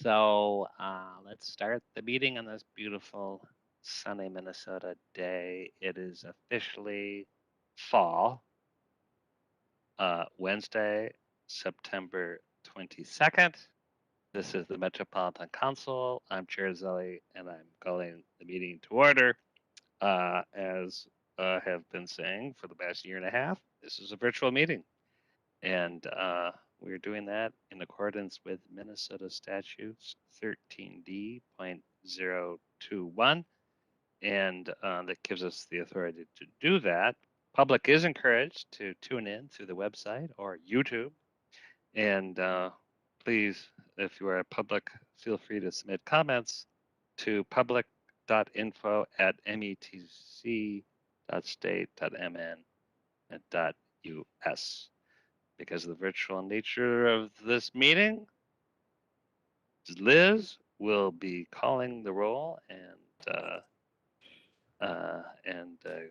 So let's start the meeting on this beautiful sunny Minnesota day. It is officially fall, Wednesday, September 22nd. This is the Metropolitan Council. I'm Chair Zelli, and I'm calling the meeting to order. As I have been saying for the past year and a half, this is a virtual meeting. And we're doing that in accordance with Minnesota statutes 13D.021. And that gives us the authority to do that. Public is encouraged to tune in through the website or YouTube. And please, if you are a public, feel free to submit comments to public.info@met.state.mn.us. Because of the virtual nature of this meeting, Liz will be calling the roll and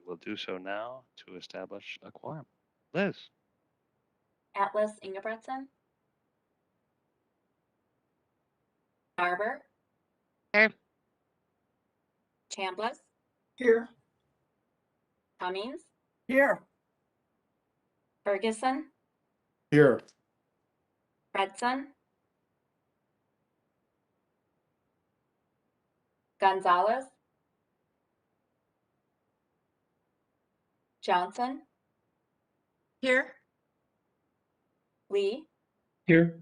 will do so now to establish a quorum. Liz. Atlas Ingebretson. Barber. Here. Chambliss. Here. Cummings. Here. Ferguson. Here. Fredson. Gonzalez. Johnson. Here. Lee. Here.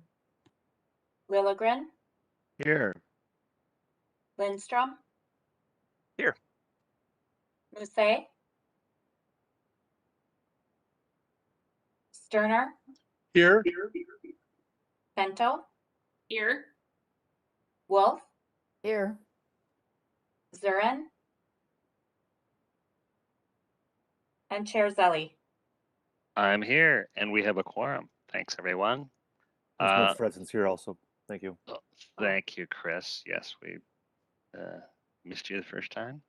Lilligren. Here. Lindstrom. Here. Musset. Sterner. Here. Bento. Here. Wolf. Here. Zurin. And Chair Zelli. I'm here, and we have a quorum. Thanks, everyone. Fredson's here also. Thank you. Thank you, Chris. Yes, we missed you the first time.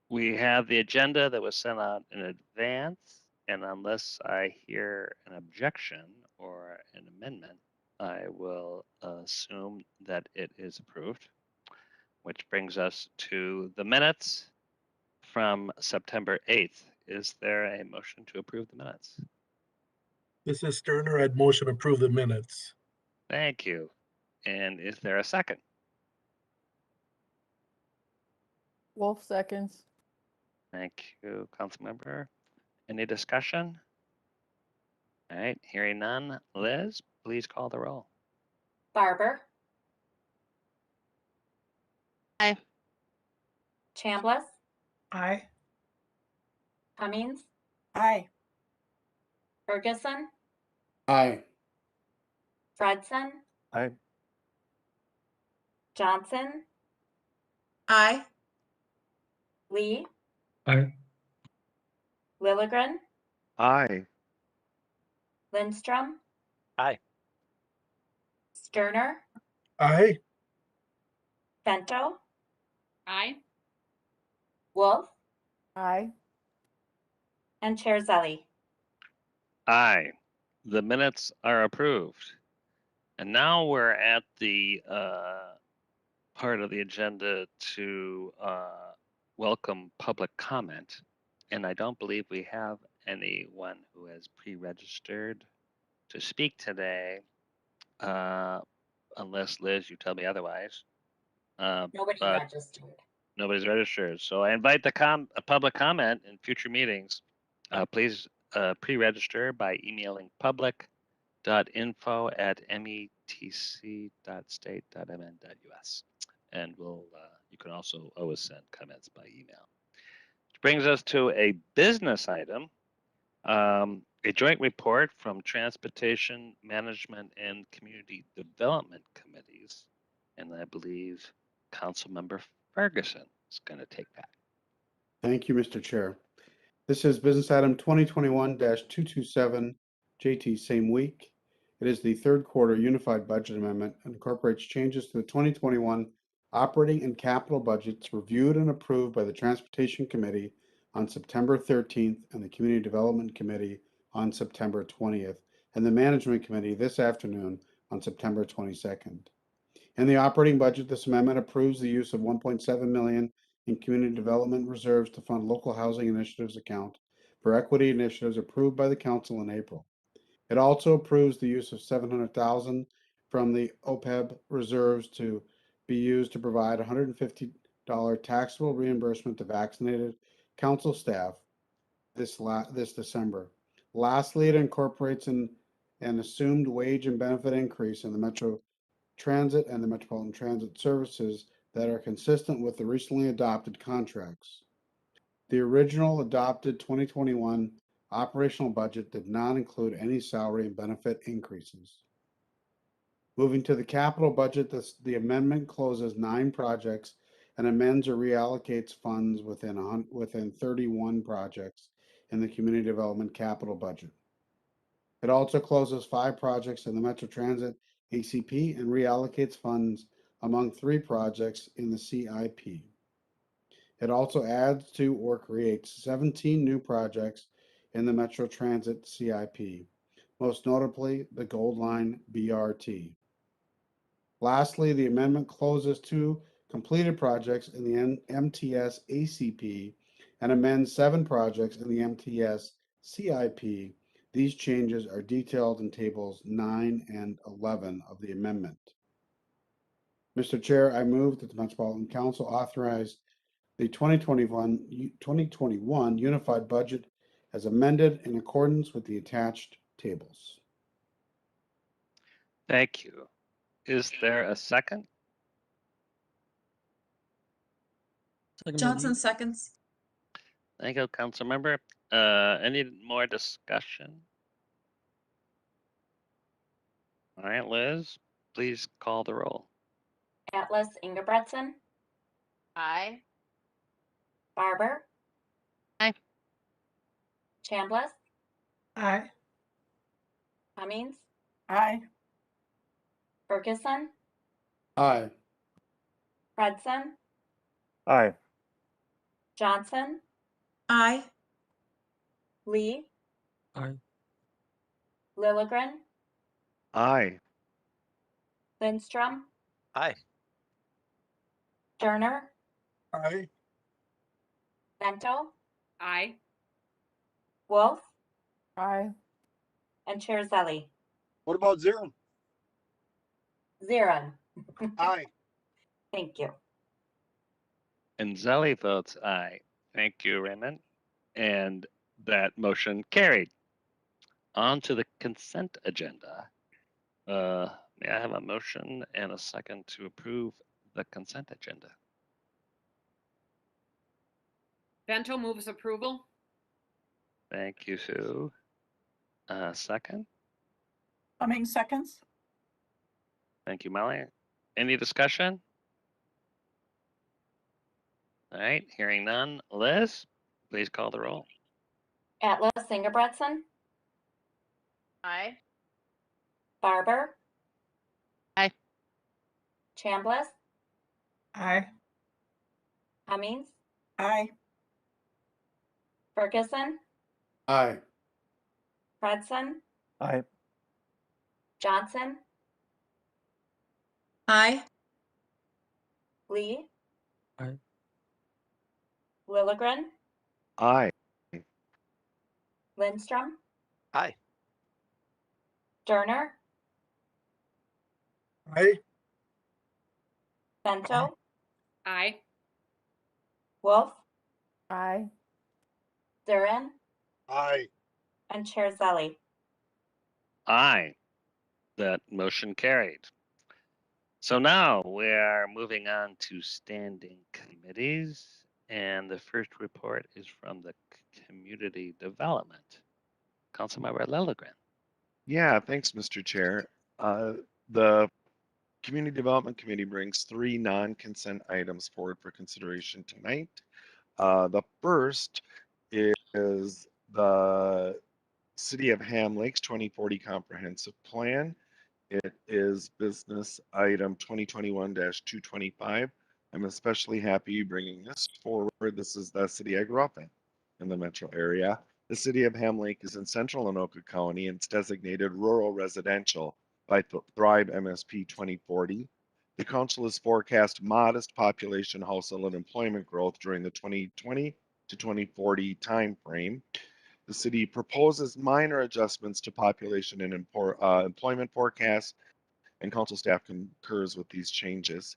We have the agenda that was sent out in advance, and unless I hear an objection or an amendment, I will assume that it is approved, which brings us to the minutes from September 8th. Is there a motion to approve the minutes? This is Sterner. I'd motion approve the minutes. Thank you. And is there a second? Wolf seconds. Thank you, Councilmember. Any discussion? All right, hearing none. Liz, please call the roll. Barber. Aye. Chambliss. Aye. Cummings. Aye. Ferguson. Aye. Fredson. Aye. Johnson. Aye. Lee. Aye. Lilligren. Aye. Lindstrom. Aye. Sterner. Aye. Bento. Aye. Wolf. Aye. And Chair Zelli. Aye. The minutes are approved. And now we're at the part of the agenda to welcome public comment. And I don't believe we have anyone who has pre-registered to speak today, unless Liz, you tell me otherwise. Nobody but registered. Nobody's registered. So I invite the public comment in future meetings. Please pre-register by emailing public.info@met.state.mn.us. And you can also always send comments by email. Which brings us to a business item, a joint report from Transportation Management and Community Development Committees. And I believe Councilmember Ferguson is going to take that. Thank you, Mr. Chair. This is business item 2021-227, JT same week. It is the third quarter unified budget amendment and incorporates changes to the 2021 operating and capital budgets reviewed and approved by the Transportation Committee on September 13th and the Community Development Committee on September 20th, and the Management Committee this afternoon on September 22nd. In the operating budget, this amendment approves the use of $1.7 million in community development reserves to fund local housing initiatives account for equity initiatives approved by the council in April. It also approves the use of $700,000 from the OPEB reserves to be used to provide $150 taxable reimbursement to vaccinated council staff this December. Lastly, it incorporates an assumed wage and benefit increase in the Metro Transit and the Metropolitan Transit services that are consistent with the recently adopted contracts. The original adopted 2021 operational budget did not include any salary and benefit increases. Moving to the capital budget, the amendment closes 9 projects and amends or reallocates funds within 31 projects in the community development capital budget. It also closes 5 projects in the Metro Transit ACP and reallocates funds among 3 projects in the CIP. It also adds to or creates 17 new projects in the Metro Transit CIP, most notably the Gold Line BRT. Lastly, the amendment closes 2 completed projects in the MTS ACP and amends 7 projects in the MTS CIP. These changes are detailed in tables 9 and 11 of the amendment. Mr. Chair, I move that the Metropolitan Council authorize the 2021 Unified Budget as amended in accordance with the attached tables. Thank you. Is there a second? Johnson seconds. Thank you, Councilmember. Any more discussion? All right, Liz, please call the roll. Atlas Ingebretson, Aye. Barber. Aye. Chambliss, Aye. Cummings, Aye. Ferguson, Aye. Fredson, Aye. Johnson, Aye. Lee, Aye. Lilligren, Aye. Lindstrom, Aye. Turner, Aye. Bento, Aye. Wolf, Aye. and Chair Zelli. What about Zero? Zero. Aye. Thank you. And Zelli votes aye. Thank you, Raymond. And that motion carried. On to the consent agenda. May I have a motion and a second to approve the consent agenda? Bento moves approval. Thank you, Sue. Second? Cummings seconds. Thank you, Molly. Any discussion? All right, hearing none. Liz, please call the roll. Atlas Ingebretson, Aye. Barber. Aye. Chambliss, Aye. Cummings, Aye. Ferguson, Aye. Fredson, Aye. Johnson, Aye. Lee. Aye. Lilligren, Aye. Lindstrom. Aye. Turner, Aye. Bento, Aye. Wolf, Aye. Zurin, Aye. and Chair Zelli. Aye. That motion carried. So now we are moving on to standing committees. And the first report is from the Community Development. Councilmember Lilligren. Yeah, thanks, Mr. Chair. The Community Development Committee brings 3 non-consent items forward for consideration tonight. The first is the City of Ham Lakes 2040 Comprehensive Plan. It is business item 2021-225. I'm especially happy bringing this forward. This is the city I grew up in the metro area. The city of Ham Lake is in central Anoka County and it's designated rural residential by Thrive MSP 2040. The council has forecast modest population, household, and employment growth during the 2020 to 2040 timeframe. The city proposes minor adjustments to population and employment forecasts, and council staff concurs with these changes.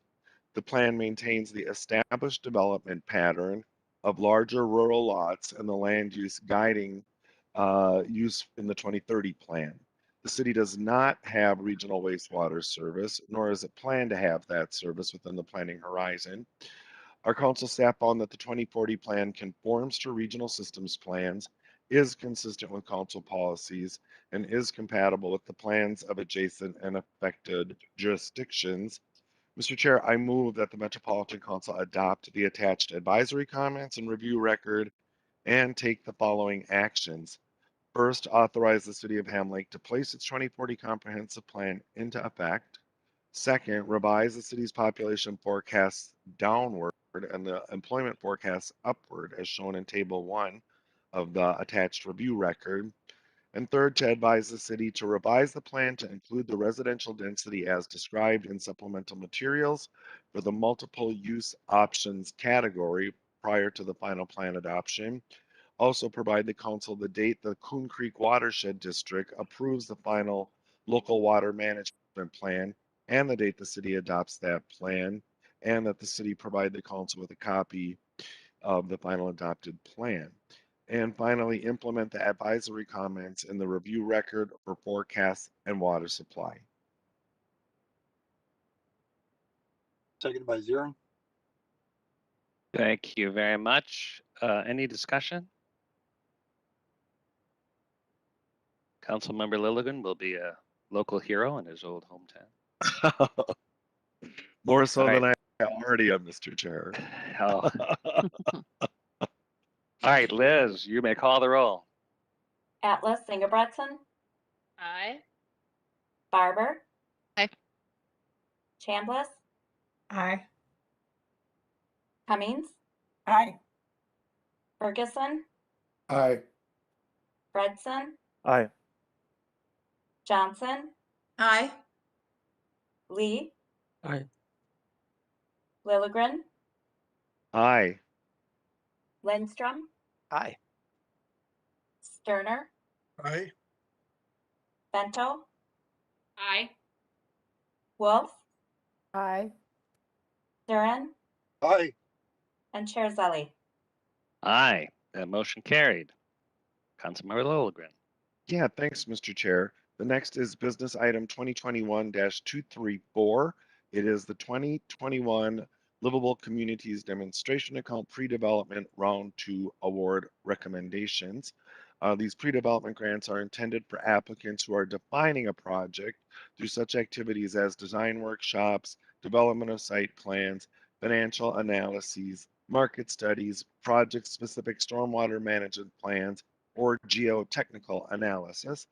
The plan maintains the established development pattern of larger rural lots and the land use guiding use in the 2030 plan. The city does not have regional wastewater service, nor is it planned to have that service within the planning horizon. Our council staff found that the 2040 plan conforms to regional systems plans, is consistent with council policies, and is compatible with the plans of adjacent and affected jurisdictions. Mr. Chair, I move that the Metropolitan Council adopt the attached advisory comments and review record and take the following actions. First, authorize the city of Ham Lake to place its 2040 comprehensive plan into effect. Second, revise the city's population forecasts downward and the employment forecasts upward as shown in table 1 of the attached review record. And third, to advise the city to revise the plan to include the residential density as described in supplemental materials for the multiple use options category prior to the final plan adoption. Also provide the council the date the Coon Creek Watershed District approves the final local water management plan and the date the city adopts that plan, and that the city provide the council with a copy of the final adopted plan. And finally, implement the advisory comments in the review record for forecasts and water supply. Seconded by Zero. Thank you very much. Any discussion? Councilmember Lilligan will be a local hero in his old hometown. More so All than I already am, Mr. Chair. Oh. All right, Liz, you may call the roll. Atlas Ingebretson, Aye. Barber. Aye. Chambliss, Aye. Cummings, Aye. Ferguson, Aye. Fredson, Aye. Johnson, Aye. Lee, Aye. Lilligren, Aye. Lindstrom, Aye. Sterner, Aye. Bento, Aye. Wolf, Aye. Durin, Aye. and Chair Zelli. Aye. That motion carried. Councilmember Lilligren. Yeah, thanks, Mr. Chair. The next is business item 2021-234. It is the 2021 Livable Communities Demonstration Account Pre-Development Round 2 Award Recommendations. These pre-development grants are intended for applicants who are defining a project through such activities as design workshops, development of site plans, financial analyses, market studies, project-specific stormwater management plans, or geotechnical analysis,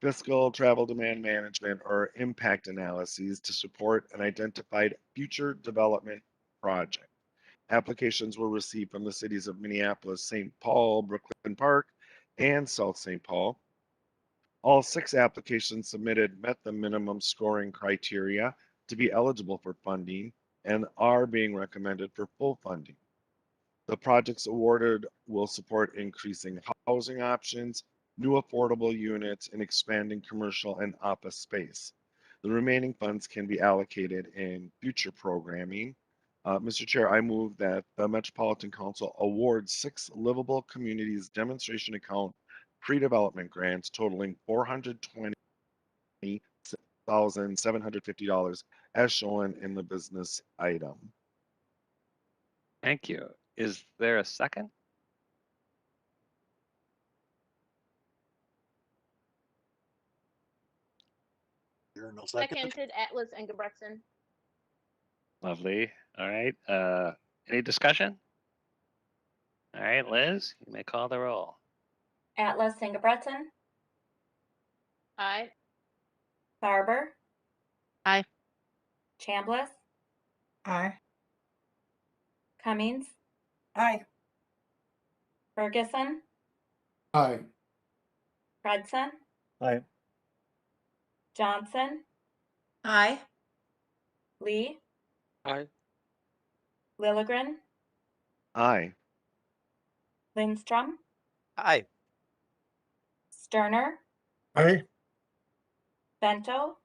fiscal, travel demand management, or impact analyses to support an identified future development project. Applications were received from the cities of Minneapolis, St. Paul, Brooklyn Park, and South St. Paul. All 6 applications submitted met the minimum scoring criteria to be eligible for funding and are being recommended for full funding. The projects awarded will support increasing housing options, new affordable units, and expanding commercial and office space. The remaining funds can be allocated in future programming. Mr. Chair, I move that the Metropolitan Council award 6 Livable Communities Demonstration Account pre-development grants totaling $420,750 as shown in the business item. Thank you. Is there a second? Zero, no second. Seconded Atlas Ingebretson. Lovely. All right. Any discussion? All right, Liz, you may call the roll. Atlas Ingebretson, Aye. Barber. Aye. Chambliss, Aye. Cummings, Aye. Ferguson, Aye. Fredson, Aye. Johnson, Aye. Lee, Aye. Lilligren, Aye. Lindstrom, Aye. Sterner, aye, Bento,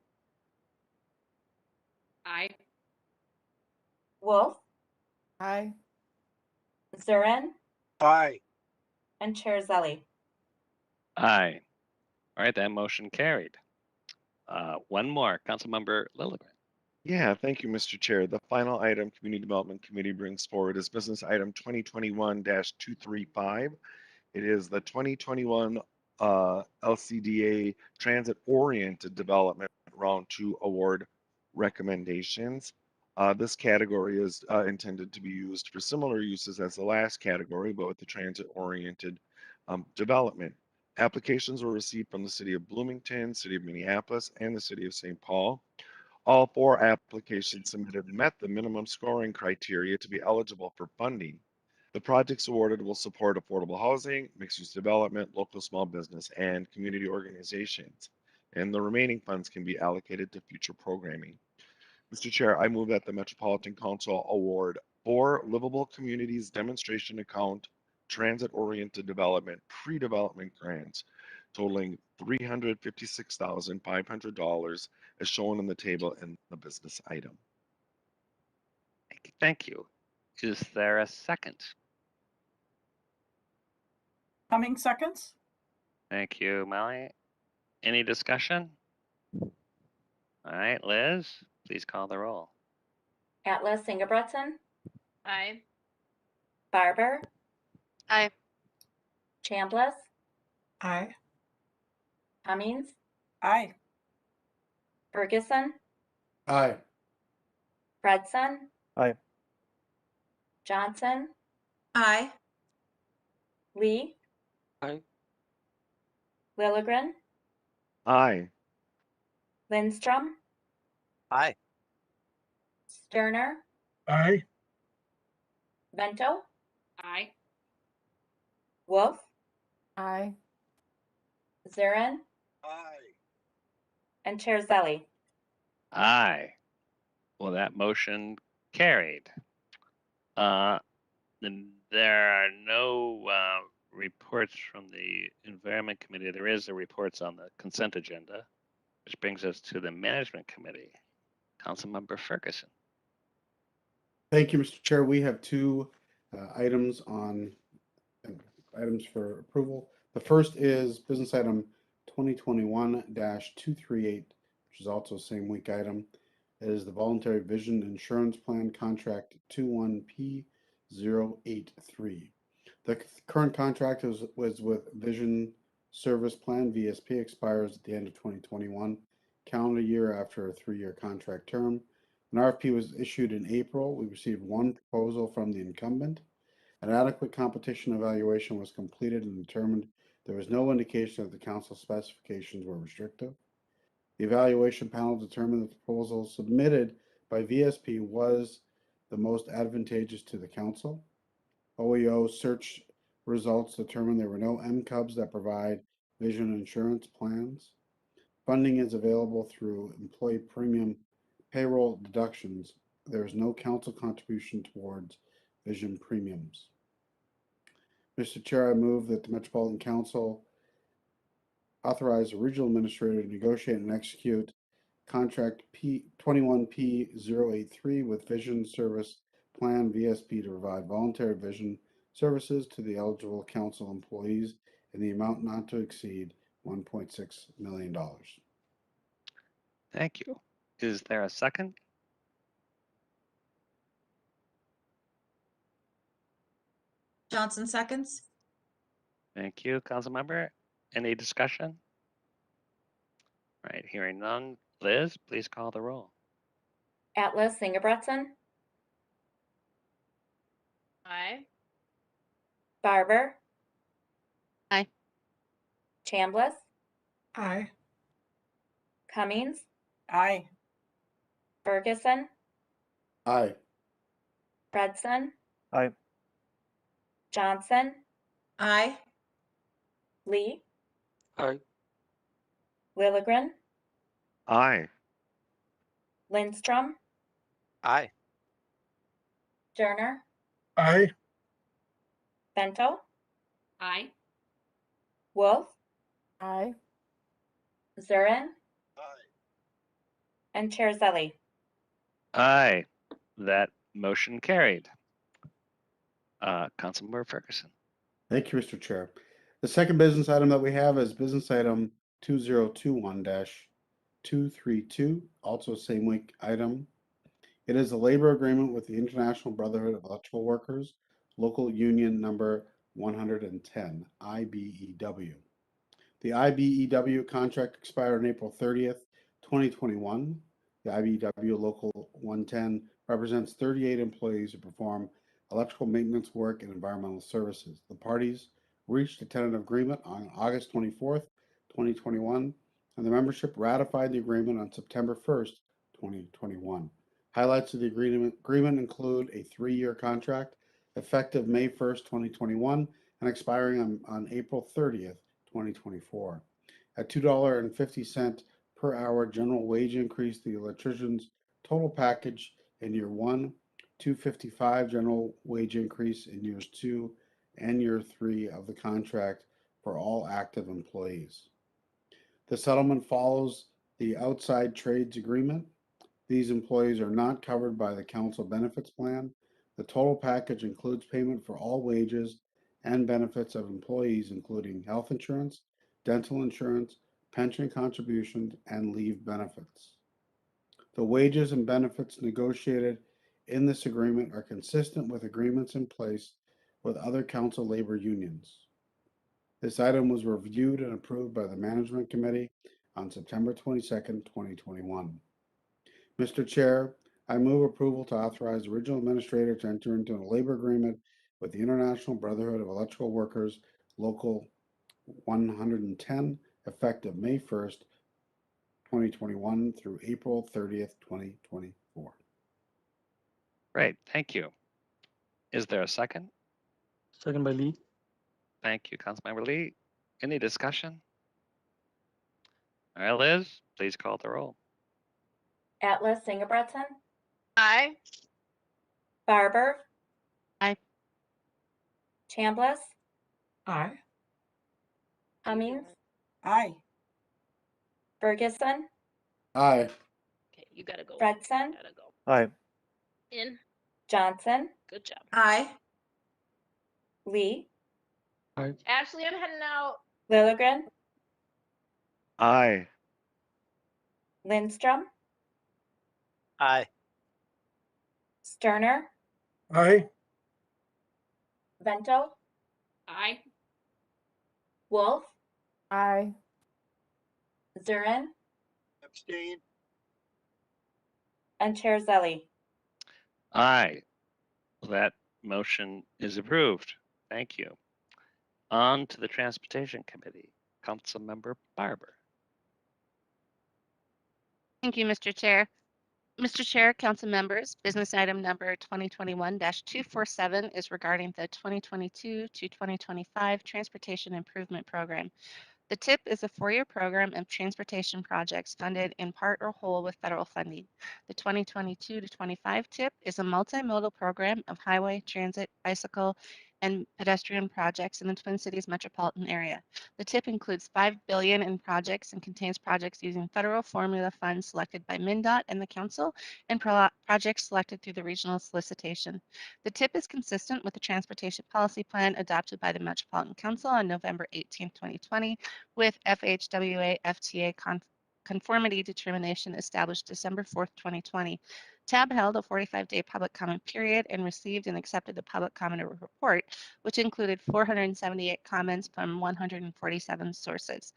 Aye. Wolf, Aye. Zurin, Aye. and Chair Zelli. Aye. All right, that motion carried. One more, Councilmember Lilligren. Yeah, thank you, Mr. Chair. The final item Community Development Committee brings forward is business item 2021-235. It is the 2021 LCDA Transit Oriented Development Round 2 Award recommendations. This category is intended to be used for similar uses as the last category, but with the transit oriented development. Applications were received from the City of Bloomington, City of Minneapolis, and the City of St. Paul. All 4 applications submitted met the minimum scoring criteria to be eligible for funding. The projects awarded will support affordable housing, mixed-use development, local small business, and community organizations. And the remaining funds can be allocated to future programming. Mr. Chair, I move that the Metropolitan Council award 4 Livable Communities Demonstration Account Transit-Oriented Development Pre-Development Grants totaling $356,500 as shown on the table in the business item. Thank you. Is there a second? Coming seconds? Thank you, Molly. Any discussion? All right, Liz, please call the roll. Atlas Ingebretson, Aye. Barber, Aye. Chambliss, Aye. Cummings, Aye. Ferguson, Aye. Fredson, Aye. Johnson, Aye. Lee, Aye. Lilligren, Aye. Lindstrom, Aye. Sterner, aye, Bento, Aye. Wolf, Aye. Zurin, Aye. and Chair Zelli. Aye. Well, that motion carried. Then there are no reports from the Environment Committee. There is the reports on the consent agenda, which brings us to the Management Committee. Councilmember Ferguson. Thank you, Mr. Chair. We have 2 items for approval. The first is business item 2021-238, which is also same week item. It is the Voluntary Vision Insurance Plan Contract 21P083. The current contract was with Vision Service Plan, VSP, expires at the end of 2021 calendar year after a 3-year contract term. An RFP was issued in April. We received 1 proposal from the incumbent. An adequate competition evaluation was completed and determined there was no indication that the council specifications were restrictive. The evaluation panel determined that the proposal submitted by VSP was the most advantageous to the council. OEO search results determined there were no MCUBs that provide vision insurance plans. Funding is available through employee premium payroll deductions. There is no council contribution towards vision premiums. Mr. Chair, I move that the Metropolitan Council authorize the regional administrator to negotiate and execute contract 21P083 with Vision Service Plan VSP to provide voluntary vision services to the eligible council employees in the amount not to exceed $1.6 million. Thank you. Is there a second? Johnson seconds. Thank you, Councilmember. Any discussion? All right, hearing none. Liz, please call the roll. Atlas Ingebretson, Aye. Barber, Aye. Chambliss, Aye. Cummings, Aye. Ferguson, Aye. Fredson, Aye. Johnson, Aye. Lee, Aye. Lilligren, Aye. Lindstrom, Aye. Journer, Aye. Bento, Aye. Wolf, Aye. Zurin, Aye. and Chair Zelli. Aye. That motion carried. Councilmember Ferguson. Thank you, Mr. Chair. The second business item that we have is business item 2021-232, also same week item. It is a labor agreement with the International Brotherhood of Electrical Workers, local union number 110, IBEW. The IBEW contract expired on April 30th, 2021. The IBEW Local 110 represents 38 employees who perform electrical maintenance work and environmental services. The parties reached a tentative agreement on August 24th, 2021, and the membership ratified the agreement on September 1st, 2021. Highlights of the agreement include a 3-year contract effective May 1st, 2021, and expiring on April 30th, 2024. At $2.50 per hour general wage increase, the electrician's total package in year 1, $2.55 general wage increase in years 2 and year 3 of the contract for all active employees. The settlement follows the outside trades agreement. These employees are not covered by the council benefits plan. The total package includes payment for all wages and benefits of employees, including health insurance, dental insurance, pension contributions, and leave benefits. The wages and benefits negotiated in this agreement are consistent with agreements in place with other council labor unions. This item was reviewed and approved by the Management Committee on September 22nd, 2021. Mr. Chair, I move approval to authorize the Regional Administrator to enter into a labor agreement with the International Brotherhood of Electrical Workers, Local 110, effective May 1st, 2021 through April 30th, 2024. Great, thank you. Is there a second? Second by Lee. Thank you, Councilmember Lee. Any discussion? All right, Liz, please call the roll. Atlas Singebretson, Aye. Barber. Aye. Chambliss, Aye. Cummings, Aye. Ferguson, Aye. Okay, you gotta go. Fredson, Gotta go. Aye. In. Johnson, Good job. Aye. Lee, Aye. Ashley, I'm heading out. Lilligren, Aye. Lindstrom, Aye. Sterner, Aye. Vento, Aye. Wolf, Aye. Zurin, Abstain. and Chair Zelli. Aye. That motion is approved. Thank you. On to the Transportation Committee. Councilmember Barber. Thank you, Mr. Chair. Mr. Chair, council members, business item number 2021-247 is regarding the 2022 to 2025 Transportation Improvement Program. The TIP is a 4-year program of transportation projects funded in part or whole with federal funding. The 2022 to 25 TIP is a multimodal program of highway, transit, bicycle, and pedestrian projects in the Twin Cities metropolitan area. The TIP includes $5 billion in projects and contains projects using federal formula funds selected by MnDOT and the council and projects selected through the regional solicitation. The TIP is consistent with the transportation policy plan adopted by the Metropolitan Council on November 18, 2020, with FHWA FTA conformity determination established December 4th, 2020. TAB held a 45-day public comment period and received and accepted the public comment report, which included 478 comments from 147 sources.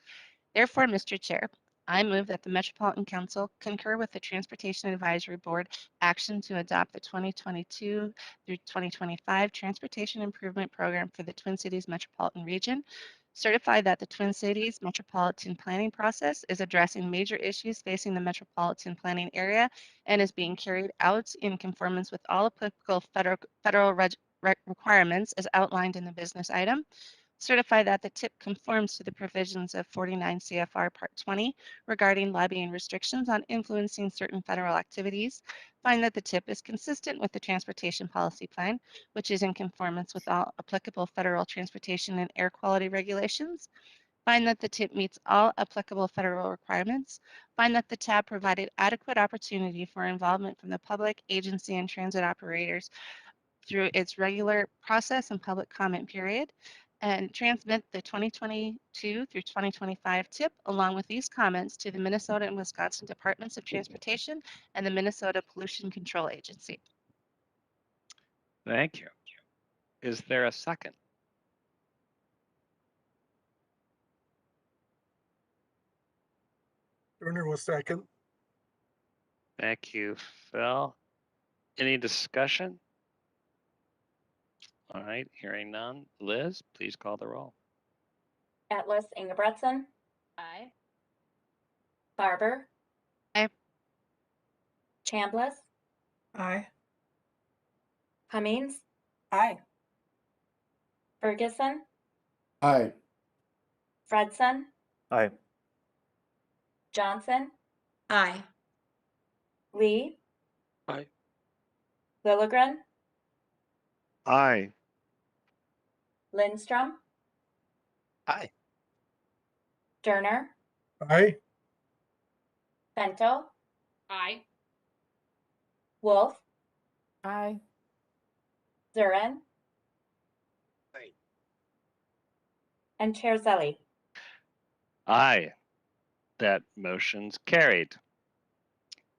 Therefore, Mr. Chair, I move that the Metropolitan Council concur with the Transportation Advisory Board action to adopt the 2022 through 2025 Transportation Improvement Program for the Twin Cities Metropolitan Region, certify that the Twin Cities Metropolitan Planning process is addressing major issues facing the metropolitan planning area and is being carried out in conformance with all applicable federal requirements as outlined in the business item. certify that the tip conforms to the provisions of 49 CFR Part 20 regarding lobbying restrictions on influencing certain federal activities, find that the tip is consistent with the Transportation Policy Plan, which is in conformance with all applicable federal transportation and air quality regulations, find that the tip meets all applicable federal requirements, find that the tab provided adequate opportunity for involvement from the public, agency, and transit operators through its regular process and public comment period, and transmit the 2022 through 2025 tip along with these comments to the Minnesota and Wisconsin Departments of Transportation and the Minnesota Pollution Control Agency. Thank you. Is there a second? Turner will second. Thank you, Phil. Any discussion? All right, hearing none. Liz, please call the roll. Atlas Ingebretson, Aye. Barber. Aye. Chambliss, Aye. Cummings, Aye. Ferguson, Aye. Fredson, Aye. Johnson, Aye. Lee, Aye. Lilligren, Aye. Lindstrom, Aye. Sturner, Aye. Bento, Aye. Wolf, Aye. Zurin, Aye. and Chair Zelli. Aye. That motion's carried.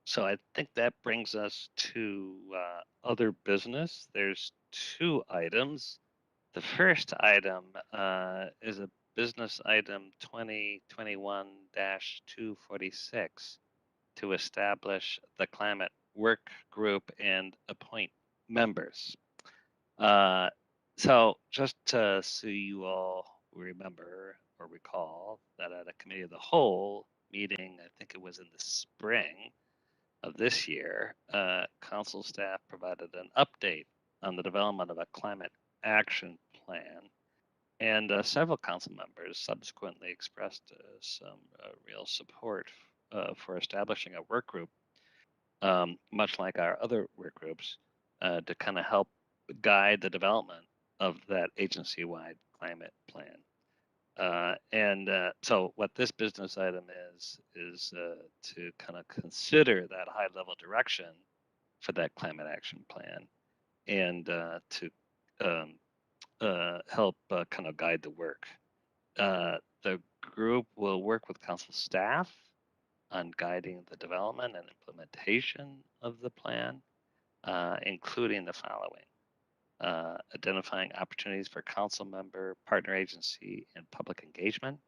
So I think that brings us to other business. There's two items. The first item is a business item 2021-246 to establish the climate work group and appoint members. So just so you all remember or recall that at a committee of the whole meeting, I think it was in the spring of this year, council staff provided an update on the development of a climate action plan. And several council members subsequently expressed some real support for establishing a work group, much like our other work groups, to kind of help guide the development of that agency-wide climate plan. So what this business item is to kind of consider that high-level direction for that climate action plan and to help kind of guide the work. The group will work with council staff on guiding the development and implementation of the plan, including the following. Identifying opportunities for council member, partner agency, and public engagement,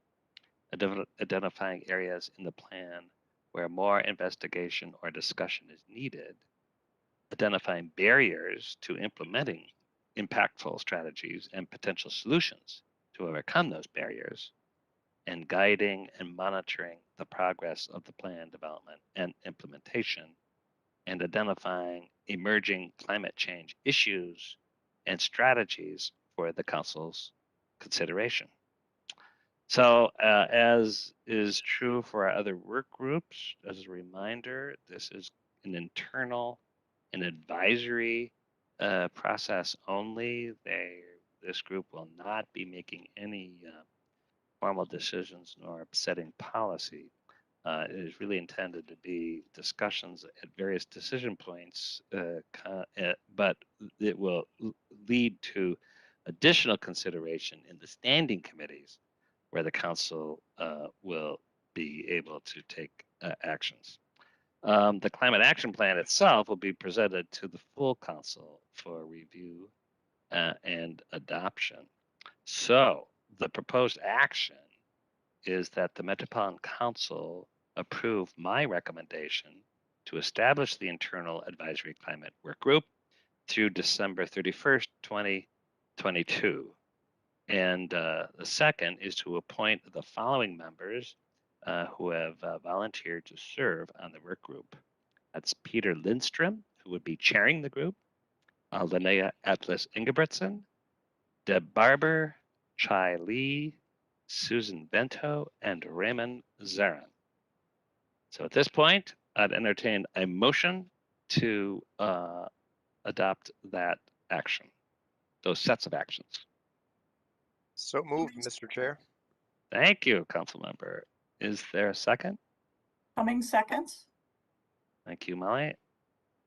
identifying areas in the plan where more investigation or discussion is needed, identifying barriers to implementing impactful strategies and potential solutions to overcome those barriers, and guiding and monitoring the progress of the plan development and implementation, and identifying emerging climate change issues and strategies for the council's consideration. So as is true for our other work groups, as a reminder, this is an internal and advisory process only. This group will not be making any formal decisions nor setting policy. It is really intended to be discussions at various decision points, but it will lead to additional consideration in the standing committees where the council will be able to take actions. The climate action plan itself will be presented to the full council for review and adoption. So the proposed action is that the Metropolitan Council approve my recommendation to establish the internal advisory climate work group through December 31st, 2022. And the second is to appoint the following members who have volunteered to serve on the work group. That's Peter Lindstrom, who would be chairing the group, Linnea Atlas Ingebretson, Deb Barber, Chai Lee, Susan Bento, and Raymond Zarin. So at this point, I'd entertain a motion to adopt that action, those sets of actions. So moved, Mr. Chair. Thank you, council member. Is there a second? Coming seconds? Thank you, Molly.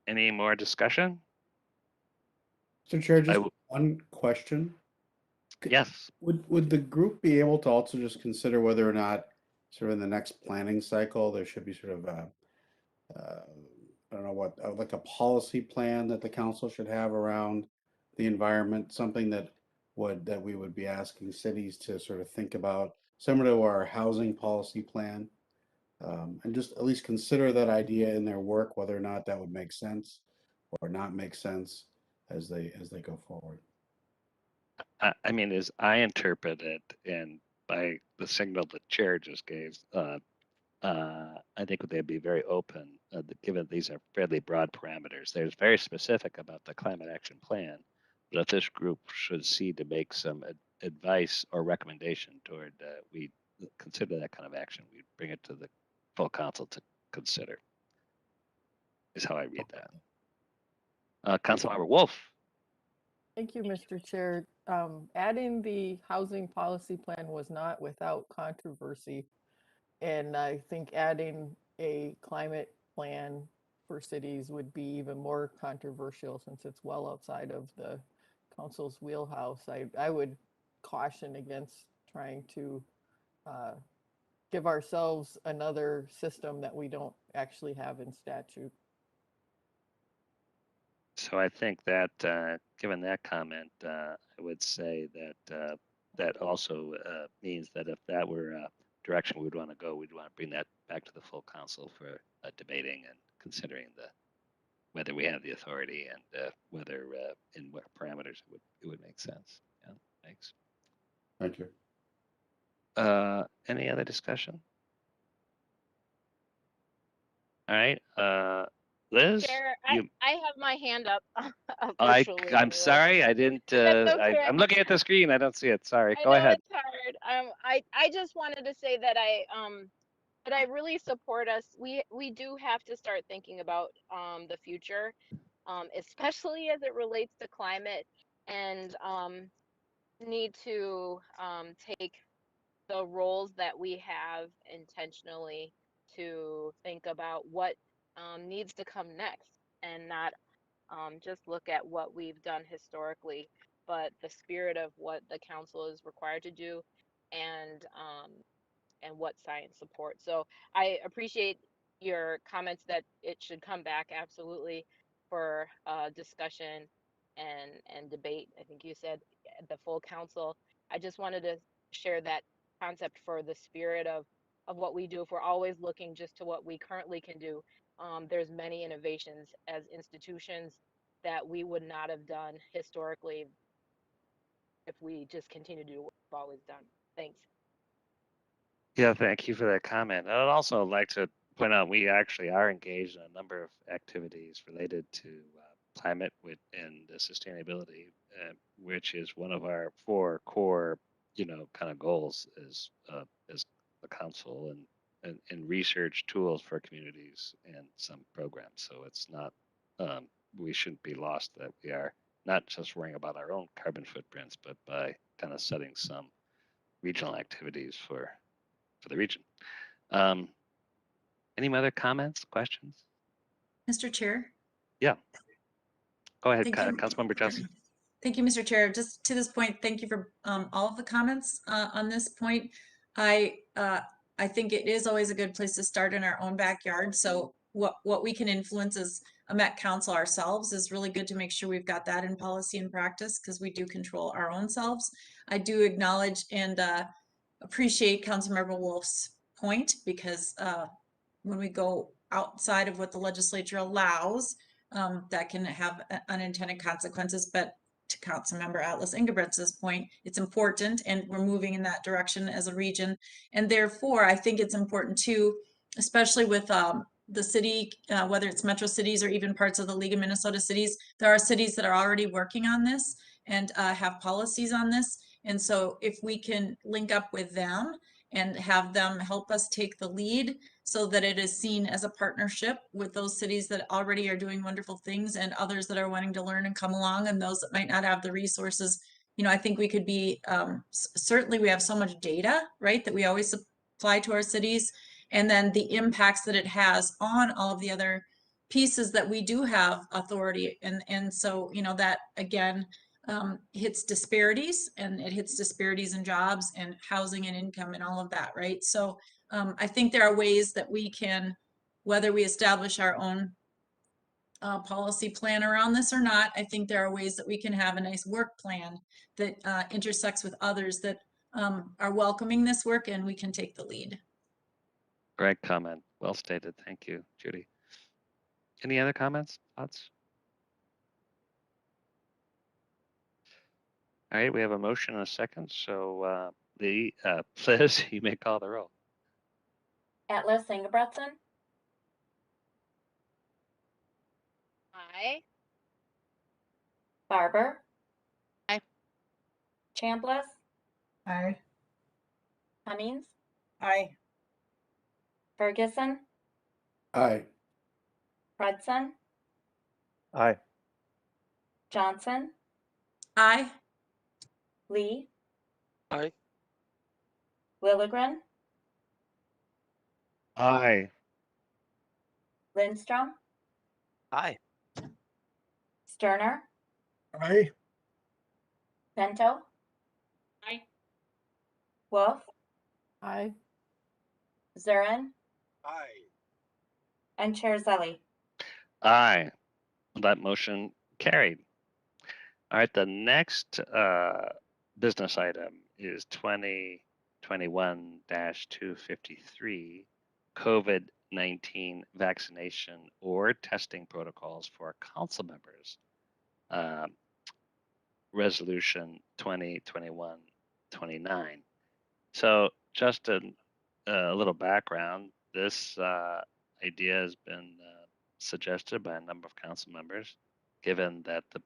Any more discussion? Mr. Chair, I just w- one question. Yes. Would the group be able to also just consider whether or not sort of in the next planning cycle, there should be sort of a, I don't know what, like a policy plan that the council should have around the environment, something that we would be asking cities to sort of think about, similar to our housing policy plan, and just at least consider that idea in their work, whether or not that would make sense or not make sense as they go forward. I mean, as I interpret it, and by the signal the chair just gave, I think they'd be very open, given these are fairly broad parameters. There's very specific about the climate action plan, but if this group should see to make some advice or recommendation toward we consider that kind of action, we bring it to the full council to consider. Is how I read that. Councilmember Wolf. Thank you, Mr. Chair. Adding the housing policy plan was not without controversy. And I think adding a climate plan for cities would be even more controversial since it's well outside of the council's wheelhouse. I would caution against trying to give ourselves another system that we don't actually have in statute. So I think that, given that comment, I would say that that also means that if that were a direction we'd want to go, we'd want to bring that back to the full council for debating and considering whether we have the authority and whether in what parameters it would make sense. Yeah, thanks. Thank you. Any other discussion? All right, Liz. Chair, You, I have my hand up officially. I'm sorry, I didn't. That's okay. I'm looking at the screen. I don't see it. Sorry. I Go know ahead. it's hard. I just wanted to say that I really support us. We do have to start thinking about the future, especially as it relates to climate, and need to take the roles that we have intentionally to think about what needs to come next, and not just look at what we've done historically, but the spirit of what the council is required to do, and what science supports. So I appreciate your comments that it should come back absolutely for discussion and debate. I think you said at the full council. I just wanted to share that concept for the spirit of what we do. If we're always looking just to what we currently can do, there's many innovations as institutions that we would not have done historically if we just continue to do what we've always done. Thanks. Yeah, thank you for that comment. I'd also like to point out we actually are engaged in a number of activities related to climate and sustainability, which is one of our 4 core, kind of goals as the council, and research tools for communities and some programs. So it's not, we shouldn't be lost that we are not just worrying about our own carbon footprints, but by kind of setting some regional activities for the region. Any other comments, questions? Mr. Chair? Yeah. Go ahead, Thank you. Councilmember Johnson. Thank you, Mr. Chair. Just to this point, thank you for all of the comments on this point. I think it is always a good place to start in our own backyard. So what we can influence as a Met Council ourselves is really good to make sure we've got that in policy and practice, because we do control our own selves. I do acknowledge and appreciate Councilmember Wolf's point, because when we go outside of what the legislature allows, that can have unintended consequences. But to Councilmember Atlas Ingebretz's point, it's important, and we're moving in that direction as a region. And therefore, I think it's important too, especially with the city, whether it's metro cities or even parts of the League of Minnesota Cities, there are cities that are already working on this and have policies on this. And so if we can link up with them and have them help us take the lead so that it is seen as a partnership with those cities that already are doing wonderful things and others that are wanting to learn and come along, and those that might not have the resources, you know, I think we could be, certainly we have so much data, right, that we always supply to our cities, and then the impacts that it has on all of the other pieces that we do have authority. And so, you know, that again, hits disparities, and it hits disparities in jobs and housing and income and all of that, right? So I think there are ways that we can, whether we establish our own policy plan around this or not, I think there are ways that we can have a nice work plan that intersects with others that are welcoming this work, and we can take the lead. Great comment. Well stated. Thank you, Judy. Any other comments, thoughts? All right, we have a motion and a second. So Liz, you may call the roll. Atlas Ingebretson, Aye. Barber. Aye. Chambliss, Aye. Cummings, Aye. Ferguson, Aye. Fredson, Aye. Johnson, Aye. Lee, Aye. Willigren, Aye. Lindstrom, Aye. Sterner, Aye. Bento, Aye. Wolf, Aye. Zurin, Aye. and Chair Zelli. Aye. That motion carried. All right, the next business item is 2021-253, COVID-19 vaccination or testing protocols for council members. Resolution 2021-29. So just a little background, this idea has been suggested by a number of council members, given that the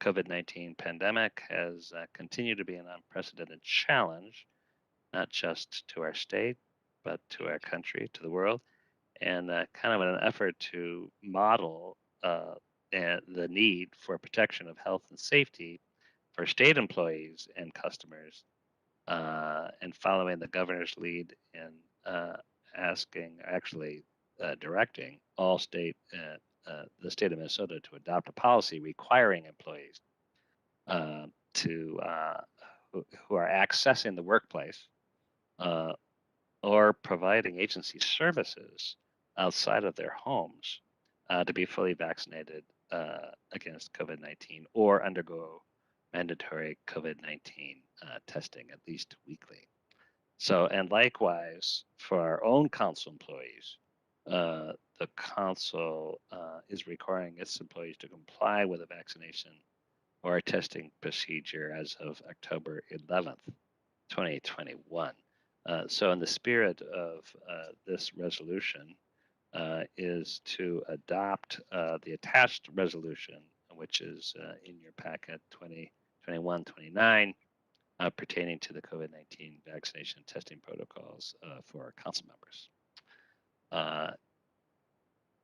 COVID-19 pandemic has continued to be an unprecedented challenge, not just to our state, but to our country, to the world, and kind of an effort to model the need for protection of health and safety for state employees and customers, and following the governor's lead in directing all the state of Minnesota to adopt a policy requiring employees who are accessing the workplace or providing agency services outside of their homes to be fully vaccinated against COVID-19 or undergo mandatory COVID-19 testing at least weekly. So, and likewise for our own council employees, the council is requiring its employees to comply with a vaccination or a testing procedure as of October 11th, 2021. So in the spirit of this resolution is to adopt the attached resolution, which is in your packet 2021-29, pertaining to the COVID-19 vaccination testing protocols for our council members.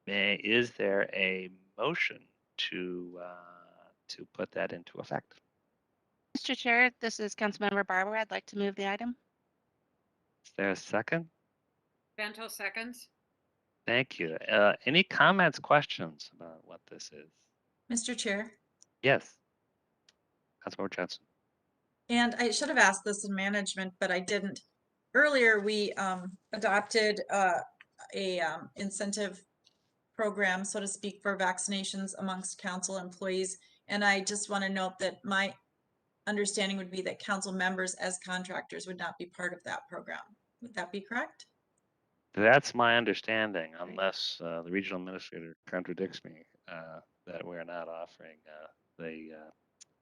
Is there a motion to put that into effect? Mr. Chair, this is Councilmember Barber. I'd like to move the item. Is there a second? Bento seconds. Thank you. Any comments, questions about what this is? Mr. Chair. Yes. Councilmember Johnson. And I should have asked this in management, but I didn't. Earlier, we adopted a incentive program, so to speak, for vaccinations amongst council employees. And I just want to note that my understanding would be that council members as contractors would not be part of that program. Would that be correct? That's my understanding, unless the regional administrator contradicts me, that we're not offering the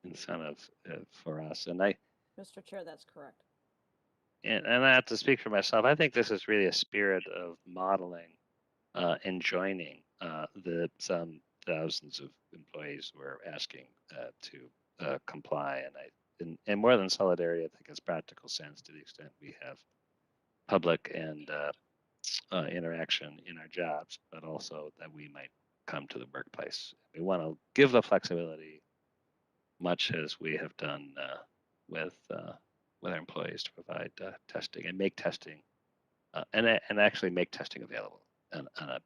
incentive for us. And Mr. Chair, that's correct. and I have to speak for myself. I think this is really a spirit of modeling and joining some thousands of employees who are asking to comply. And and more than solidarity, I think it's practical sense to the extent we have public and interaction in our jobs, but also that we might come to the workplace. We want to give the flexibility, much as we have done with our employees, to provide testing and make testing and actually make testing available on a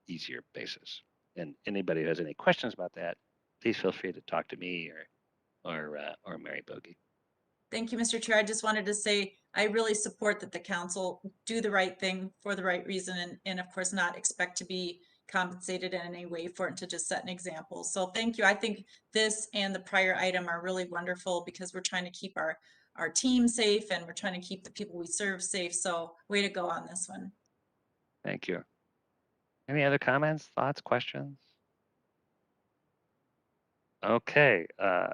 easier basis. And anybody who has any questions about that, please feel free to talk to me or Mary Bogey. Thank you, Mr. Chair. I just wanted to say, I really support that the council do the right thing for the right reason and of course not expect to be compensated in any way for it, to just set an example. So thank you. I think this and the prior item are really wonderful because we're trying to keep our team safe and we're trying to keep the people we serve safe. So way to go on this one. Thank you. Any other comments, thoughts, questions? Okay. A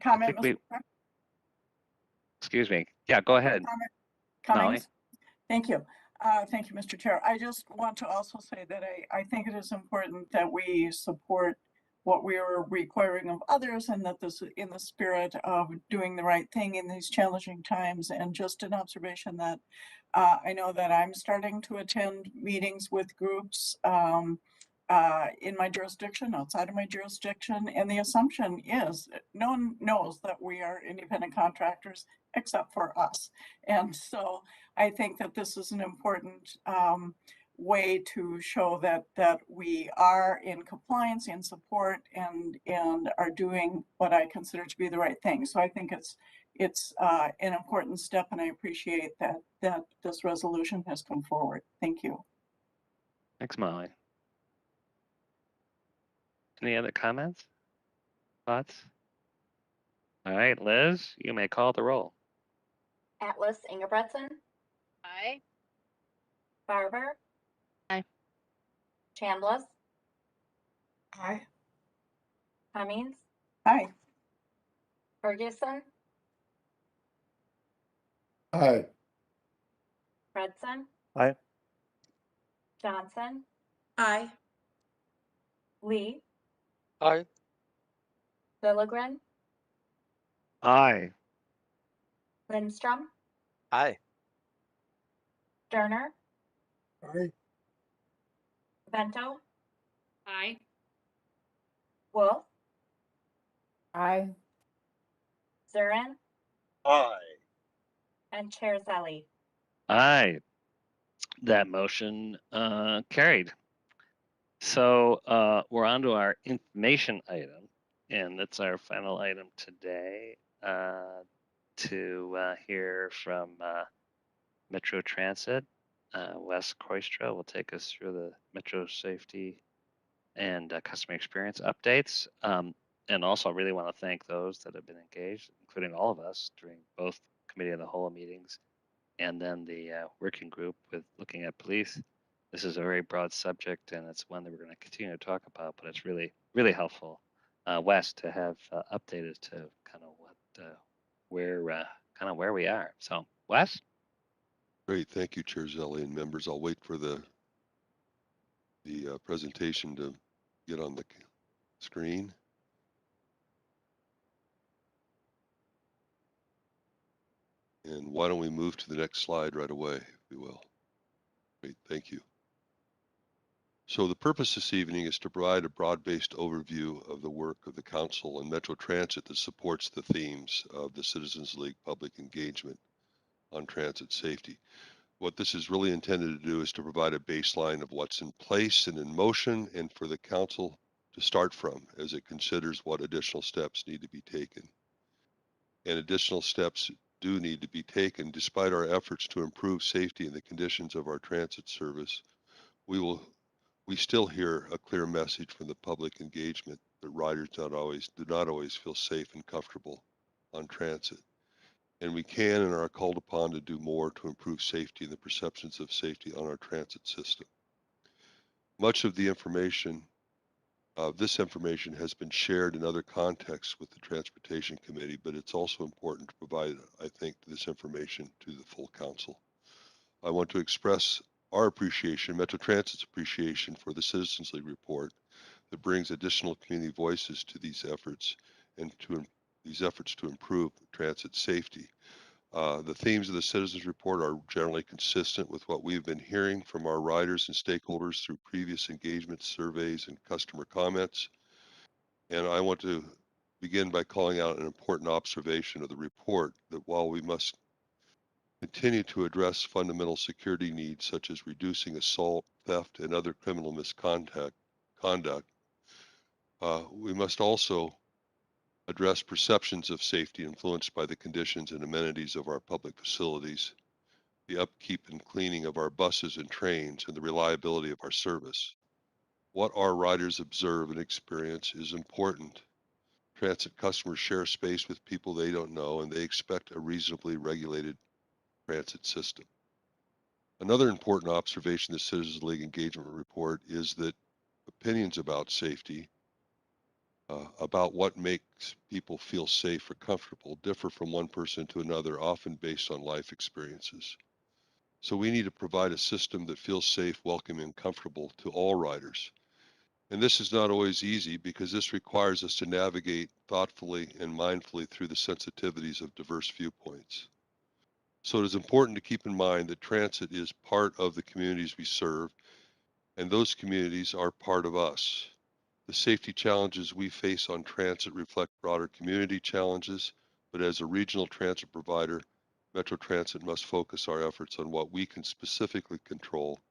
comment, think we- Mr. Chair? Excuse me. Yeah, go ahead. Cummings? Thank you. Thank you, Mr. Chair. I just want to also say that I think it is important that we support what we are requiring of others and that this is in the spirit of doing the right thing in these challenging times. And just an observation that I know that I'm starting to attend meetings with groups in my jurisdiction, outside of my jurisdiction, and the assumption is no one knows that we are independent contractors except for us. And so I think that this is an important way to show that we are in compliance and support and are doing what I consider to be the right thing. So I think it's an important step, and I appreciate that this resolution has come forward. Thank you. Thanks, Molly. Any other comments? Thoughts? All right, Liz, you may call the roll. Atlas Ingebretson, Aye. Barber. Aye. Chambliss, Aye. Cummings, Aye. Ferguson, Aye. Fredson, Aye. Johnson, Aye. Lee, Aye. Lilligren, Aye. Lindstrom, Aye. Sterner, Aye. Bento, Aye. Wolf, Aye. Zurin, Aye. and Chair Zelli. Aye. That motion carried. So we're on to our information item, and that's our final item today to hear from Metro Transit. Wes Koistra will take us through the Metro safety and customer experience updates. And also really want to thank those that have been engaged, including all of us during both committee of the whole meetings and then the working group with looking at police. This is a very broad subject, and it's one that we're going to continue to talk about, but it's really, really helpful, Wes, to have updated to kind of what, where we are. So, Wes? Great, thank you, Chair Zelli and members. I'll wait for the presentation to get on the screen. And why don't we move to the next slide right away, if we will. Great, thank you. So the purpose this evening is to provide a broad-based overview of the work of the Council and Metro Transit that supports the themes of the Citizens League public engagement on transit safety. What this is really intended to do is to provide a baseline of what's in place and in motion, and for the Council to start from as it considers what additional steps need to be taken. And additional steps do need to be taken despite our efforts to improve safety and the conditions of our transit service. We still hear a clear message from the public engagement that riders do not always feel safe and comfortable on transit. And we can and are called upon to do more to improve safety and the perceptions of safety on our transit system. Much of the information, this information has been shared in other contexts with the Transportation Committee, but it's also important to provide, I think, this information to the full Council. I want to express our appreciation, Metro Transit's appreciation for the Citizens League report that brings additional community voices to these efforts and to these efforts to improve transit safety. The themes of the Citizens Report are generally consistent with what we've been hearing from our riders and stakeholders through previous engagement surveys and customer comments. And I want to begin by calling out an important observation of the report that while we must continue to address fundamental security needs such as reducing assault, theft, and other criminal misconduct, we must also address perceptions of safety influenced by the conditions and amenities of our public facilities, the upkeep and cleaning of our buses and trains, and the reliability of our service. What our riders observe and experience is important. Transit customers share space with people they don't know, and they expect a reasonably regulated transit system. Another important observation in the Citizens League Engagement Report is that opinions about safety, about what makes people feel safe or comfortable, differ from one person to another, often based on life experiences. So we need to provide a system that feels safe, welcoming, and comfortable to all riders. And this is not always easy because this requires us to navigate thoughtfully and mindfully through the sensitivities of diverse viewpoints. So it is important to keep in mind that transit is part of the communities we serve, and those communities are part of us. The safety challenges we face on transit reflect broader community challenges, but as a regional transit provider, Metro Transit must focus our efforts on what we can specifically control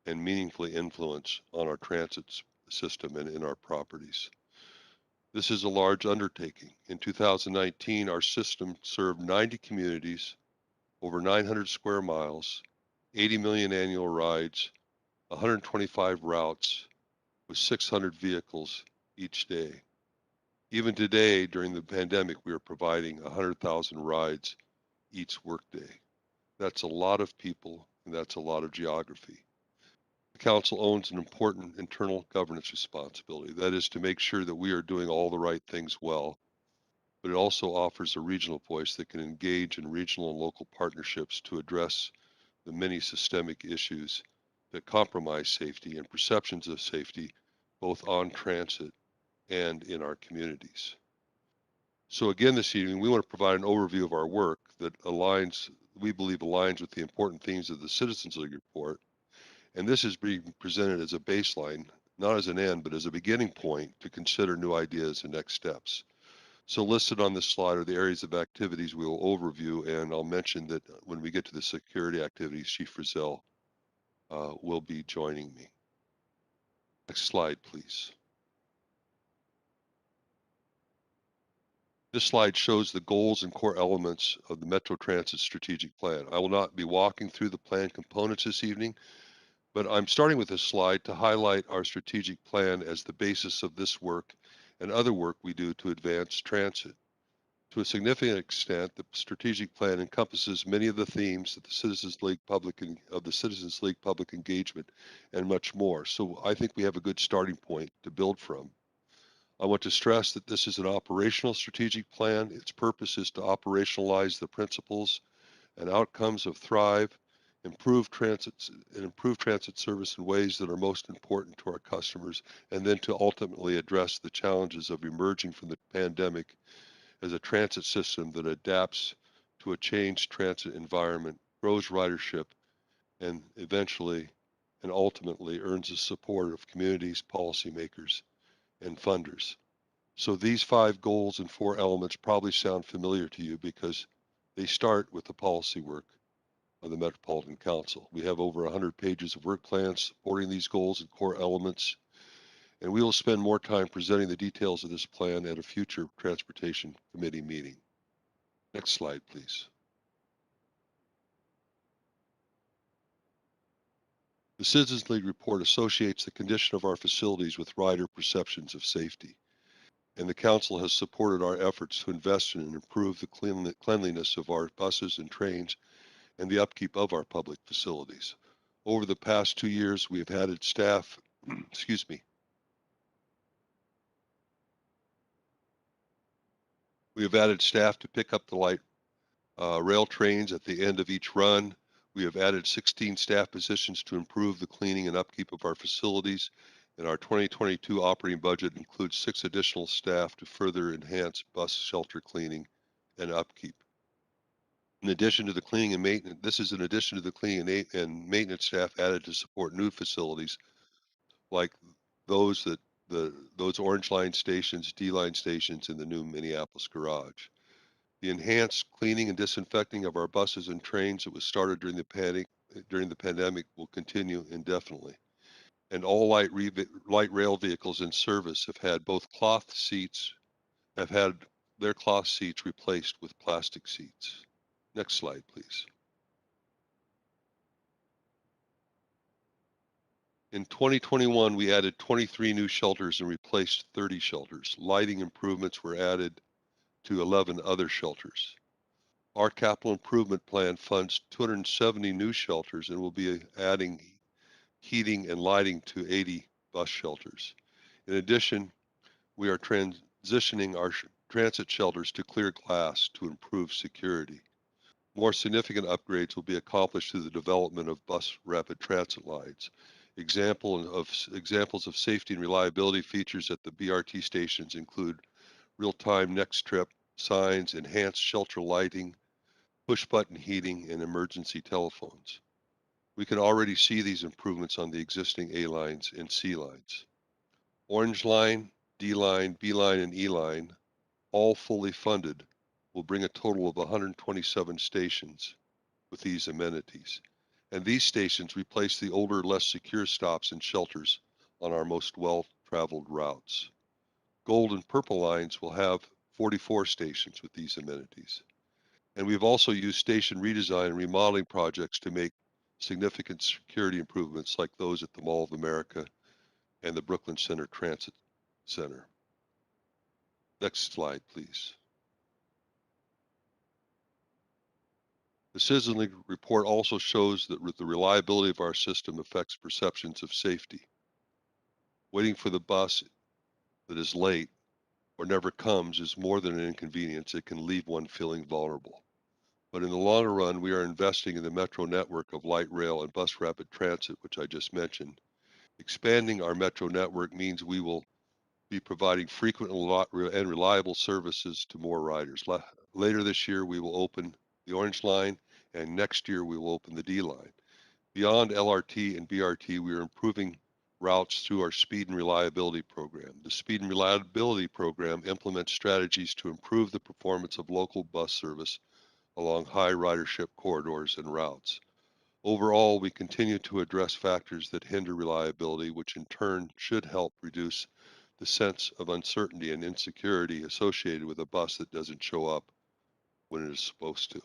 and meaningfully influence on our transit system and in our properties. This is a large undertaking. In 2019, our system served 90 communities, over 900 square miles, 80 million annual rides, 125 routes, with 600 vehicles each day. Even today, during the pandemic, we are providing 100,000 rides each workday. That's a lot of people, and that's a lot of geography. The council owns an important internal governance responsibility. That is to make sure that we are doing all the right things well, but it also offers a regional voice that can engage in regional and local partnerships to address the many systemic issues that compromise safety and perceptions of safety, both on transit and in our communities. So again, this evening, we want to provide an overview of our work that we believe aligns with the important themes of the Citizens League report. And this is being presented as a baseline, not as an end, but as a beginning point to consider new ideas and next steps. So listed on this slide are the areas of activities we will overview, and I'll mention that when we get to the security activities, Chief Frizzell will be joining me. Next slide, please. This slide shows the goals and core elements of the Metro Transit Strategic Plan. I will not be walking through the plan components this evening, but I'm starting with this slide to highlight our strategic plan as the basis of this work and other work we do to advance transit. To a significant extent, the strategic plan encompasses many of the themes of the Citizens League public engagement and much more. So I think we have a good starting point to build from. I want to stress that this is an operational strategic plan. Its purpose is to operationalize the principles and outcomes of Thrive, improve transit service in ways that are most important to our customers, and then to ultimately address the challenges of emerging from the pandemic as a transit system that adapts to a changed transit environment, grows ridership, and eventually and ultimately earns the support of communities, policymakers, and funders. So these 5 goals and 4 elements probably sound familiar to you because they start with the policy work of the Metropolitan Council. We have over 100 pages of work plans supporting these goals and core elements, and we will spend more time presenting the details of this plan at a future Transportation Committee meeting. Next slide, please. The Citizens League report associates the condition of our facilities with rider perceptions of safety, and the Council has supported our efforts to invest in and improve the cleanliness of our buses and trains and the upkeep of our public facilities. Over the past 2 years, we have added staff, excuse me, we have added staff to pick up the light rail trains at the end of each run. We have added 16 staff positions to improve the cleaning and upkeep of our facilities, And our 2022 operating budget includes 6 additional staff to further enhance bus shelter cleaning and upkeep. In addition to the cleaning and maintenance, this is in addition to the cleaning and maintenance staff added to support new facilities like those those Orange Line stations, D Line stations in the new Minneapolis garage. The enhanced cleaning and disinfecting of our buses and trains that was started during the pandemic will continue indefinitely. And all light rail vehicles in service have had their cloth seats replaced with plastic seats. Next slide, please. In 2021, we added 23 new shelters and replaced 30 shelters. Lighting improvements were added to 11 other shelters. Our capital improvement plan funds 270 new shelters and will be adding heating and lighting to 80 bus shelters. In addition, we are transitioning our transit shelters to clear glass to improve security. More significant upgrades will be accomplished through the development of bus rapid transit lines. Examples of safety and reliability features at the BRT stations include real-time next trip signs, enhanced shelter lighting, push-button heating, and emergency telephones. We can already see these improvements on the existing A lines and C lines. Orange Line, D Line, B Line, and E Line, all fully funded, will bring a total of 127 stations with these amenities. And these stations replace the older, less secure stops and shelters on our most well-traveled routes. Gold and Purple lines will have 44 stations with these amenities. And we've also used station redesign and remodeling projects to make significant security improvements like those at the Mall of America and the Brooklyn Center Transit Center. Next slide, please. The Citizen report also shows that the reliability of our system affects perceptions of safety. Waiting for the bus that is late or never comes is more than an inconvenience. It can leave one feeling vulnerable. But in the longer run, we are investing in the metro network of light rail and bus rapid transit, which I just mentioned. Expanding our metro network means we will be providing frequent and reliable services to more riders. Later this year, we will open the Orange Line, and next year we will open the D Line. Beyond LRT and BRT, we are improving routes through our Speed and Reliability Program. The Speed and Reliability Program implements strategies to improve the performance of local bus service along high ridership corridors and routes. Overall, we continue to address factors that hinder reliability, which in turn should help reduce the sense of uncertainty and insecurity associated with a bus that doesn't show up when it is supposed to.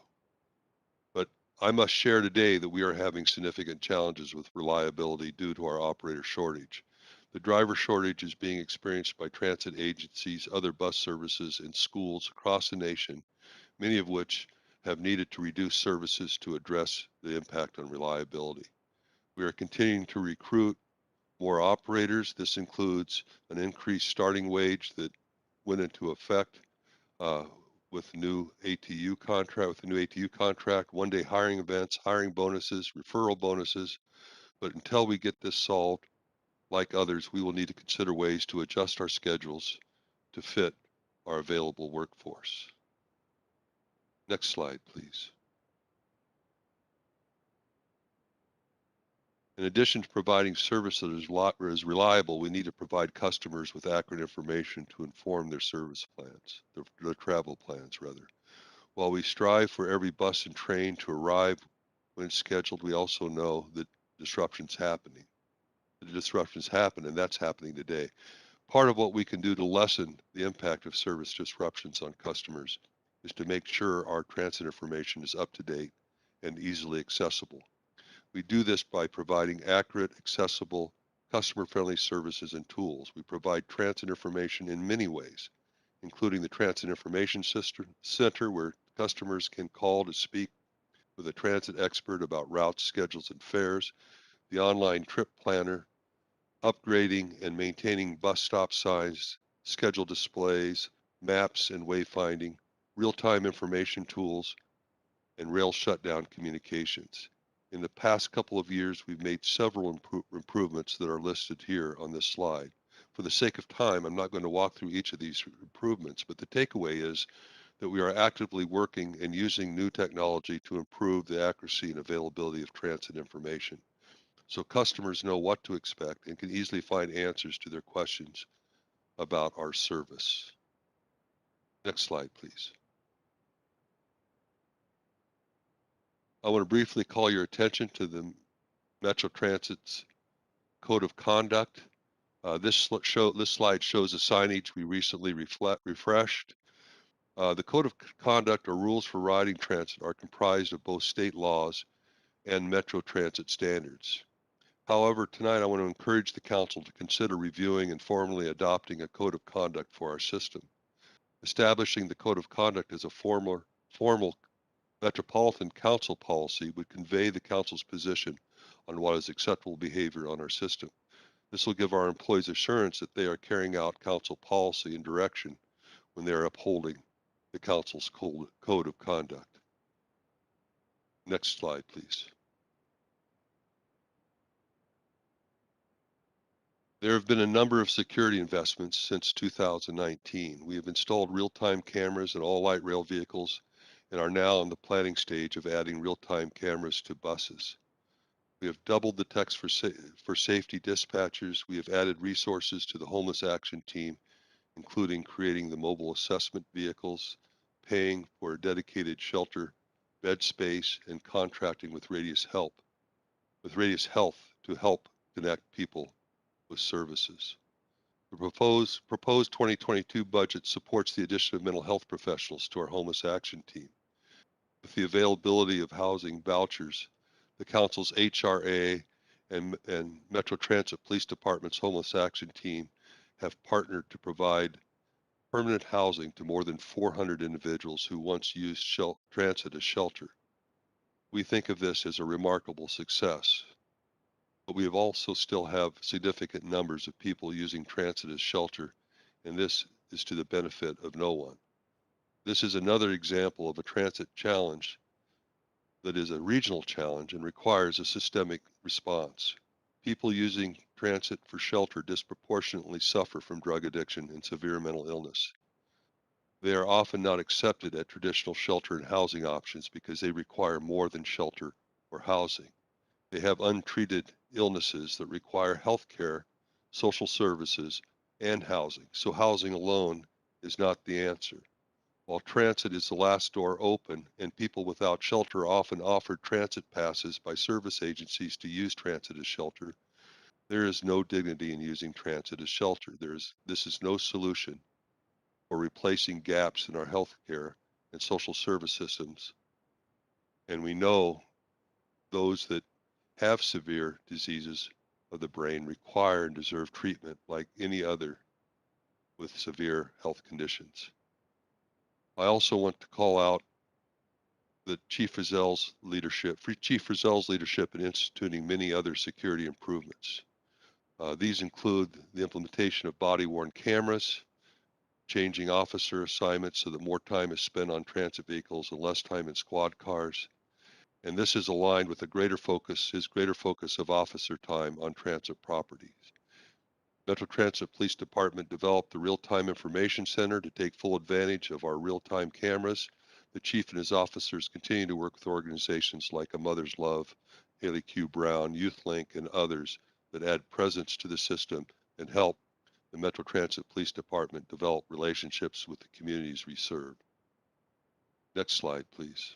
But I must share today that we are having significant challenges with reliability due to our operator shortage. The driver shortage is being experienced by transit agencies, other bus services, and schools across the nation, many of which have needed to reduce services to address the impact on reliability. We are continuing to recruit more operators. This includes an increased starting wage that went into effect with the new ATU contract, one-day hiring events, hiring bonuses, referral bonuses. But until we get this solved, like others, we will need to consider ways to adjust our schedules to fit our available workforce. Next slide, please. In addition to providing service that is reliable, we need to provide customers with accurate information to inform their service plans, their travel plans, rather. While we strive for every bus and train to arrive when scheduled, we also know that disruptions happen, and that's happening today. Part of what we can do to lessen the impact of service disruptions on customers is to make sure our transit information is up to date and easily accessible. We do this by providing accurate, accessible, customer-friendly services and tools. We provide transit information in many ways, including the Transit Information Center, where customers can call to speak with a transit expert about routes, schedules, and fares, the online trip planner, upgrading and maintaining bus stop signs, schedule displays, maps and wayfinding, real-time information tools, and rail shutdown communications. In the past couple of years, we've made several improvements that are listed here on this slide. For the sake of time, I'm not going to walk through each of these improvements, but the takeaway is that we are actively working and using new technology to improve the accuracy and availability of transit information, so customers know what to expect and can easily find answers to their questions about our service. Next slide, please. I want to briefly call your attention to the Metro Transit's Code of Conduct. This slide shows the signage we recently refreshed. The Code of Conduct, or rules for riding transit, are comprised of both state laws and Metro Transit standards. However, tonight I want to encourage the Council to consider reviewing and formally adopting a Code of Conduct for our system. Establishing the Code of Conduct as a formal Metropolitan Council policy would convey the Council's position on what is acceptable behavior on our system. This will give our employees assurance that they are carrying out Council policy and direction when they are upholding the Council's Code of Conduct. Next slide, please. There have been a number of security investments since 2019. We have installed real-time cameras in all light rail vehicles and are now in the planning stage of adding real-time cameras to buses. We have doubled the techs for safety dispatchers. We have added resources to the homeless action team, including creating the mobile assessment vehicles, paying for a dedicated shelter bed space, and contracting with Radius Health to help connect people with services. The proposed 2022 budget supports the addition of mental health professionals to our homeless action team. With the availability of housing vouchers, the Council's HRA and Metro Transit Police Department's homeless action team have partnered to provide permanent housing to more than 400 individuals who once used transit as shelter. We think of this as a remarkable success, but we have also still have significant numbers of people using transit as shelter, and this is to the benefit of no one. This is another example of a transit challenge that is a regional challenge and requires a systemic response. People using transit for shelter disproportionately suffer from drug addiction and severe mental illness. They are often not accepted at traditional shelter and housing options because they require more than shelter or housing. They have untreated illnesses that require health care, social services, and housing. So housing alone is not the answer. While transit is the last door open and people without shelter are often offered transit passes by service agencies to use transit as shelter, there is no dignity in using transit as shelter. This is no solution for replacing gaps in our health care and social service systems. And we know those that have severe diseases of the brain require and deserve treatment like any other with severe health conditions. I also want to call out the Chief Frizzell's leadership in instituting many other security improvements. These include the implementation of body-worn cameras, changing officer assignments so that more time is spent on transit vehicles and less time in squad cars. And this is aligned with his greater focus of officer time on transit properties. Metro Transit Police Department developed the Real-Time Information Center to take full advantage of our real-time cameras. The chief and his officers continue to work with organizations like A Mother's Love, Haley Q. Brown, YouthLink, and others that add presence to the system and help the Metro Transit Police Department develop relationships with the communities we serve. Next slide, please.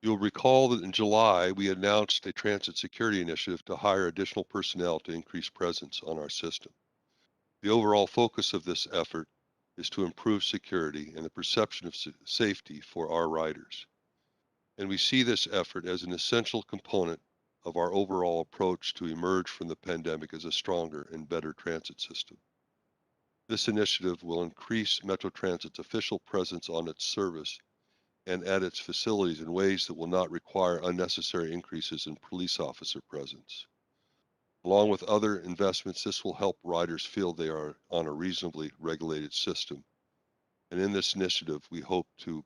You'll recall that in July, we announced a transit security initiative to hire additional personnel to increase presence on our system. The overall focus of this effort is to improve security and the perception of safety for our riders. And we see this effort as an essential component of our overall approach to emerge from the pandemic as a stronger and better transit system. This initiative will increase Metro Transit's official presence on its service and at its facilities in ways that will not require unnecessary increases in police officer presence. Along with other investments, this will help riders feel they are on a reasonably regulated system. And in this initiative, we hope to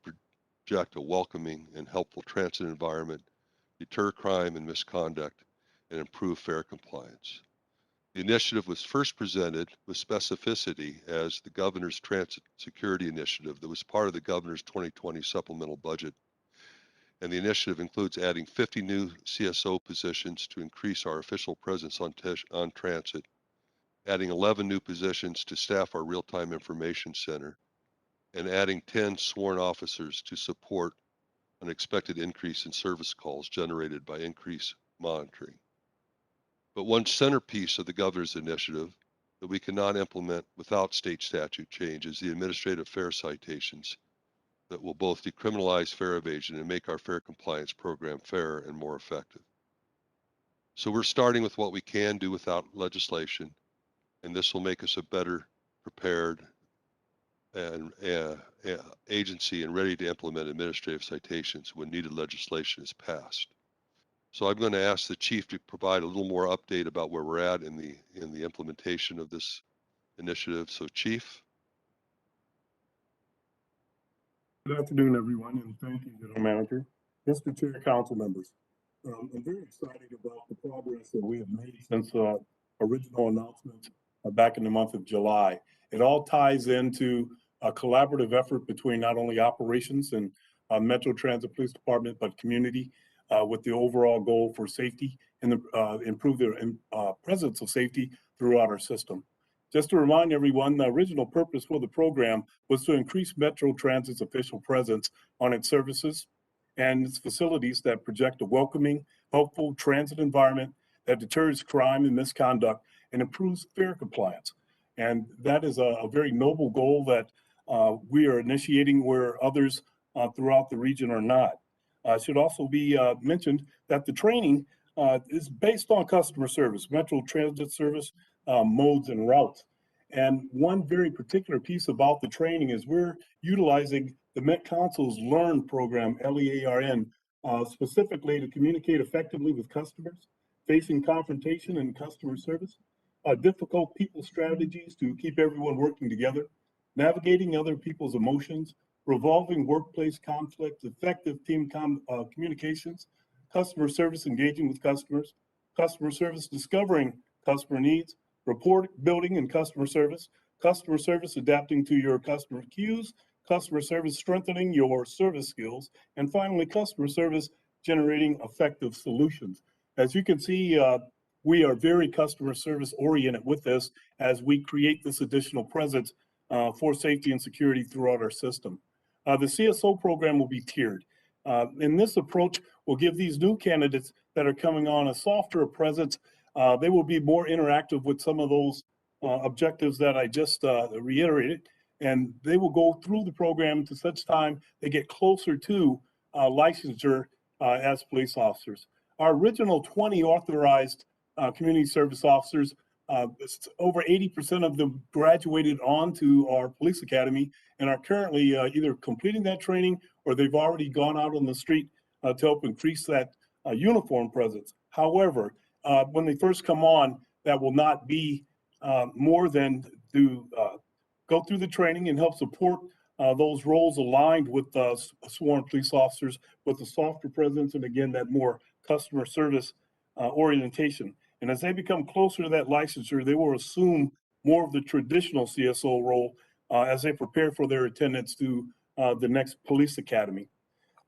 project a welcoming and helpful transit environment, deter crime and misconduct, and improve fare compliance. The initiative was first presented with specificity as the Governor's Transit Security Initiative that was part of the Governor's 2020 supplemental budget. And the initiative includes adding 50 new CSO positions to increase our official presence on transit, adding 11 new positions to staff our real-time information center, and adding 10 sworn officers to support an expected increase in service calls generated by increased monitoring. But one centerpiece of the governor's initiative that we cannot implement without state statute change is the administrative fare citations that will both decriminalize fare evasion and make our fare compliance program fairer and more effective. So we're starting with what we can do without legislation, and this will make us a better prepared and agency and ready to implement administrative citations when needed legislation is passed. So I'm going to ask the chief to provide a little more update about where we're at in the implementation of this initiative. So Chief. Good afternoon, everyone, and thank you, General Manager. Mr. Chair, council members. I'm very excited about the progress that we have made since original announcements back in the month of July. It all ties into a collaborative effort between not only operations and Metro Transit Police Department, but community with the overall goal for safety and improve the presence of safety throughout our system. Just to remind everyone, the original purpose for the program was to increase Metro Transit's official presence on its services and its facilities that project a welcoming, helpful transit environment that deters crime and misconduct and improves fare compliance. And that is a very noble goal that we are initiating where others throughout the region are not. It should also be mentioned that the training is based on customer service, Metro Transit service modes and routes. And one very particular piece about the training is we're utilizing the Met Council's LEARN program, LEARN, specifically to communicate effectively with customers, facing confrontation and customer service, difficult people strategies to keep everyone working together, navigating other people's emotions, resolving workplace conflict, effective team communications, customer service engaging with customers, customer service discovering customer needs, report building and customer service adapting to your customer cues, customer service strengthening your service skills, and finally, customer service generating effective solutions. As you can see, we are very customer service oriented with this as we create this additional presence for safety and security throughout our system. The CSO program will be tiered. And this approach will give these new candidates that are coming on a softer presence. They will be more interactive with some of those objectives that I just reiterated, and they will go through the program to such time they get closer to licensure as police officers. Our original 20 authorized community service officers, over 80% of them graduated onto our police academy and are currently either completing that training or they've already gone out on the street to help increase that uniform presence. However, when they first come on, that will not be more than to go through the training and help support those roles aligned with sworn police officers with a softer presence and again, that more customer service orientation. And as they become closer to that licensure, they will assume more of the traditional CSO role as they prepare for their attendance to the next police academy.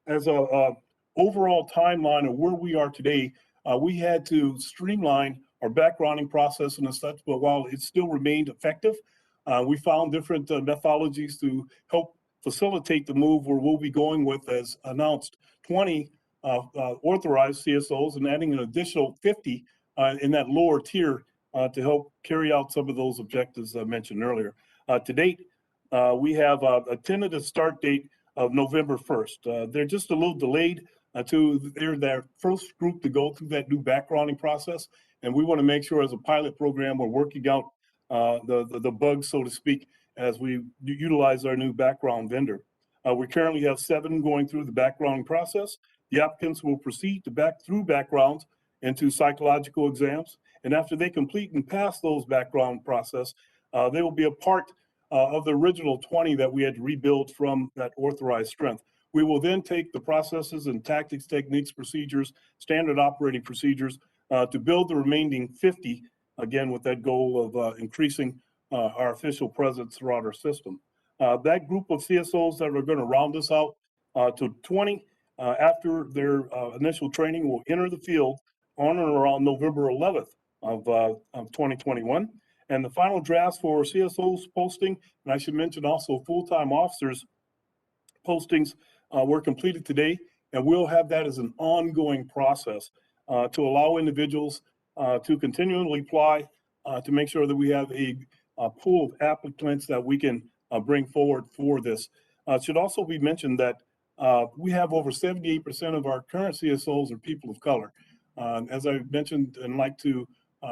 As a overall timeline of where we are today, we had to streamline our backgrounding process and such, but while it still remained effective, we found different methodologies to help facilitate the move where we'll be going with, as announced, 20 authorized CSOs and adding an additional 50 in that lower tier to help carry out some of those objectives I mentioned earlier. To date, we have a tentative start date of November 1st. They're just a little delayed they're their first group to go through that new backgrounding process. And we want to make sure as a pilot program, we're working out the bugs, so to speak, as we utilize our new background vendor. We currently have 7 going through the backgrounding process. The applicants will proceed through backgrounds into psychological exams. And after they complete and pass those background process, they will be a part of the original 20 that we had to rebuild from that authorized strength. We will then take the processes and tactics, techniques, procedures, standard operating procedures to build the remaining 50, again, with that goal of increasing our official presence throughout our system. That group of CSOs that are going to round us out to 20 after their initial training will enter the field on or around November 11th of 2021. And the final drafts for CSOs posting, and I should mention also full-time officers postings were completed today, and we'll have that as an ongoing process to allow individuals to continually apply to make sure that we have a pool of applicants that we can bring forward for this. It should also be mentioned that we have over 78% of our current CSOs are people of color. As I mentioned and like to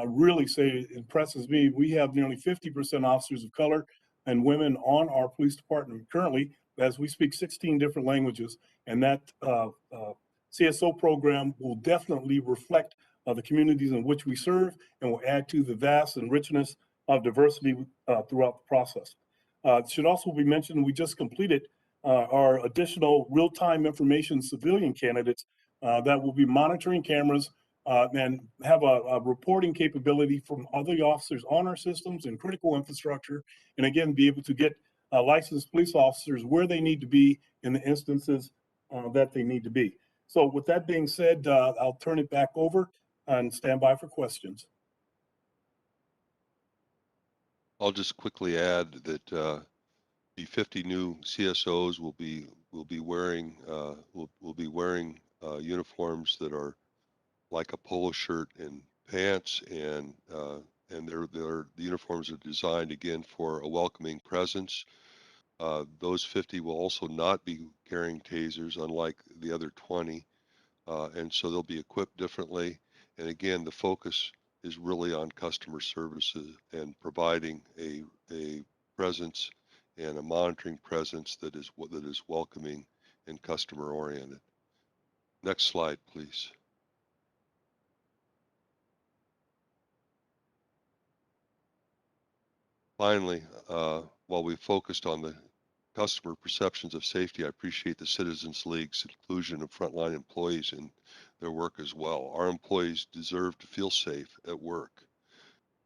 really say, it impresses me, we have nearly 50% officers of color and women on our police department currently, as we speak 16 different languages, and that CSO program will definitely reflect the communities in which we serve and will add to the vast and richness of diversity throughout the process. It should also be mentioned, we just completed our additional real-time information civilian candidates that will be monitoring cameras and have a reporting capability from other officers on our systems and critical infrastructure, and again, be able to get licensed police officers where they need to be in the instances that they need to be. So with that being said, I'll turn it back over and stand by for questions. I'll just quickly add that the 50 new CSOs will be wearing uniforms that are like a polo shirt and pants, and the uniforms are designed again for a welcoming presence. Those 50 will also not be carrying tasers, unlike the other 20, and so they'll be equipped differently. And again, the focus is really on customer services and providing a presence and a monitoring presence that is welcoming and customer oriented. Next slide, please. Finally, while we focused on the customer perceptions of safety, I appreciate the Citizens League's inclusion of frontline employees in their work as well. Our employees deserve to feel safe at work.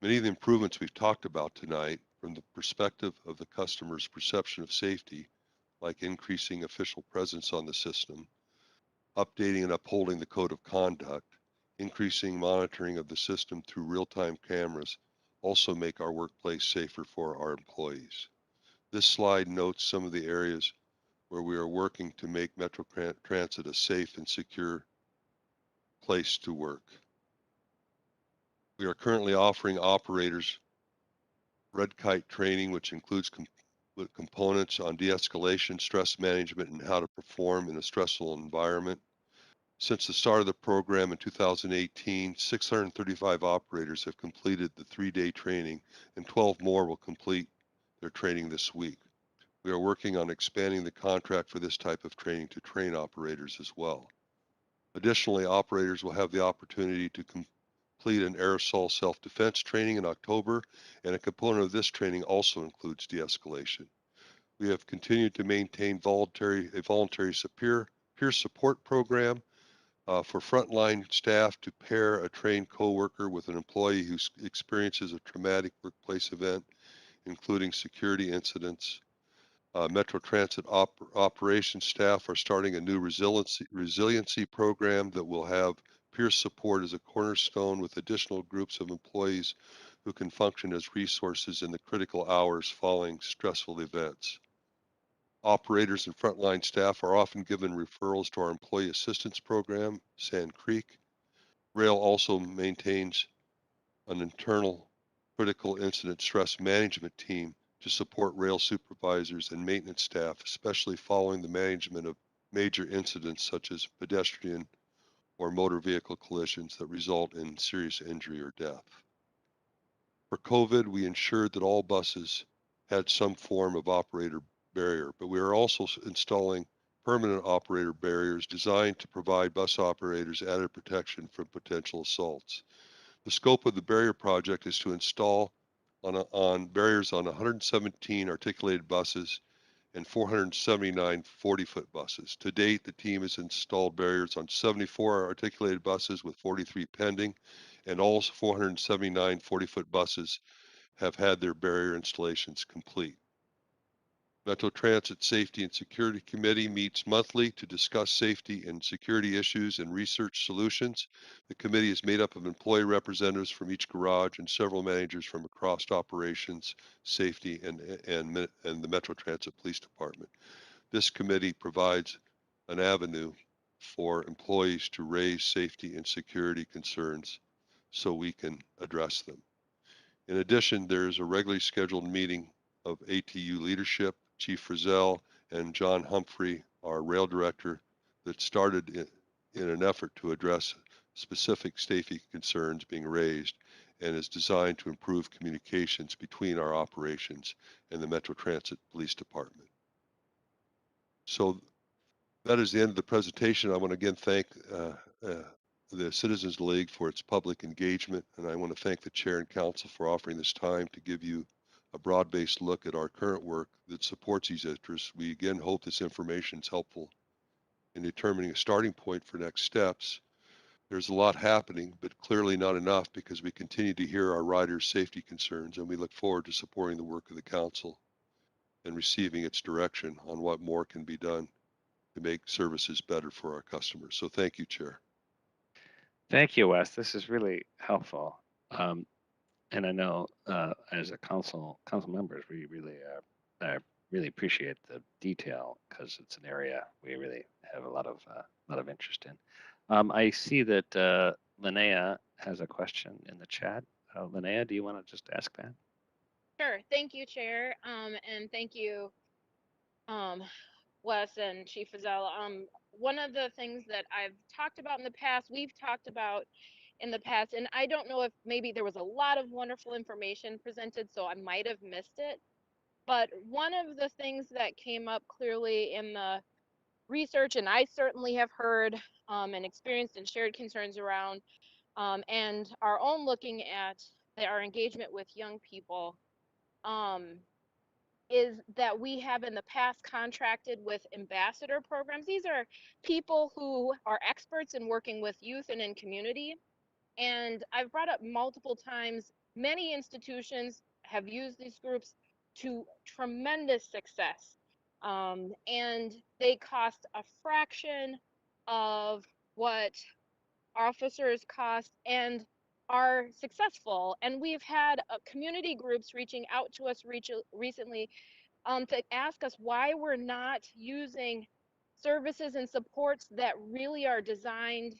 Many of the improvements we've talked about tonight from the perspective of the customer's perception of safety, like increasing official presence on the system, updating and upholding the code of conduct, increasing monitoring of the system through real-time cameras, also make our workplace safer for our employees. This slide notes some of the areas where we are working to make Metro Transit a safe and secure place to work. We are currently offering operators red kite training, which includes components on de-escalation, stress management, and how to perform in a stressful environment. Since the start of the program in 2018, 635 operators have completed the 3-day training, and 12 more will complete their training this week. We are working on expanding the contract for this type of training to train operators as well. Additionally, operators will have the opportunity to complete an aerosol self-defense training in October, and a component of this training also includes de-escalation. We have continued to maintain a voluntary peer support program for frontline staff to pair a trained coworker with an employee who experiences a traumatic workplace event, including security incidents. Metro Transit operations staff are starting a new resiliency program that will have peer support as a cornerstone, with additional groups of employees who can function as resources in the critical hours following stressful events. Operators and frontline staff are often given referrals to our employee assistance program, Sand Creek. Rail also maintains an internal critical incident stress management team to support rail supervisors and maintenance staff, especially following the management of major incidents such as pedestrian or motor vehicle collisions that result in serious injury or death. For COVID, we ensured that all buses had some form of operator barrier, but we are also installing permanent operator barriers designed to provide bus operators added protection from potential assaults. The scope of the barrier project is to install on barriers on 117 articulated buses and 479 40-foot buses. To date, the team has installed barriers on 74 articulated buses with 43 pending, and all 479 40-foot buses have had their barrier installations complete. Metro Transit Safety and Security Committee meets monthly to discuss safety and security issues and research solutions. The committee is made up of employee representatives from each garage and several managers from across operations, safety, and the Metro Transit Police Department. This committee provides an avenue for employees to raise safety and security concerns so we can address them. In addition, there is a regularly scheduled meeting of ATU leadership, Chief Frizzell and John Humphrey, our rail director, that started in an effort to address specific safety concerns being raised and is designed to improve communications between our operations and the Metro Transit Police Department. So that is the end of the presentation. I want to again thank the Citizens League for its public engagement, and I want to thank the chair and council for offering this time to give you a broad-based look at our current work that supports these interests. We again hope this information is helpful in determining a starting point for next steps. There's a lot happening, but clearly not enough because we continue to hear our riders' safety concerns, and we look forward to supporting the work of the council and receiving its direction on what more can be done to make services better for our customers. So thank you, Chair. Thank you, Wes. This is really helpful. And I know as a council members, we really appreciate the detail because it's an area we really have a lot of interest in. I see that Linnea has a question in the chat. Linnea, do you want to just ask that? Sure. Thank you, Chair. And thank you, Wes and Chief Frizzell. One of the things that I've talked about in the past, we've talked about in the past, and I don't know if maybe there was a lot of wonderful information presented, so I might have missed it. But one of the things that came up clearly in the research, and I certainly have heard and experienced and shared concerns around, and our own looking at our engagement with young people, is that we have in the past contracted with ambassador programs. These are people who are experts in working with youth and in community. And I've brought up multiple times, many institutions have used these groups to tremendous success. And they cost a fraction of what officers cost and are successful. And we've had community groups reaching out to us recently to ask us why we're not using services and supports that really are designed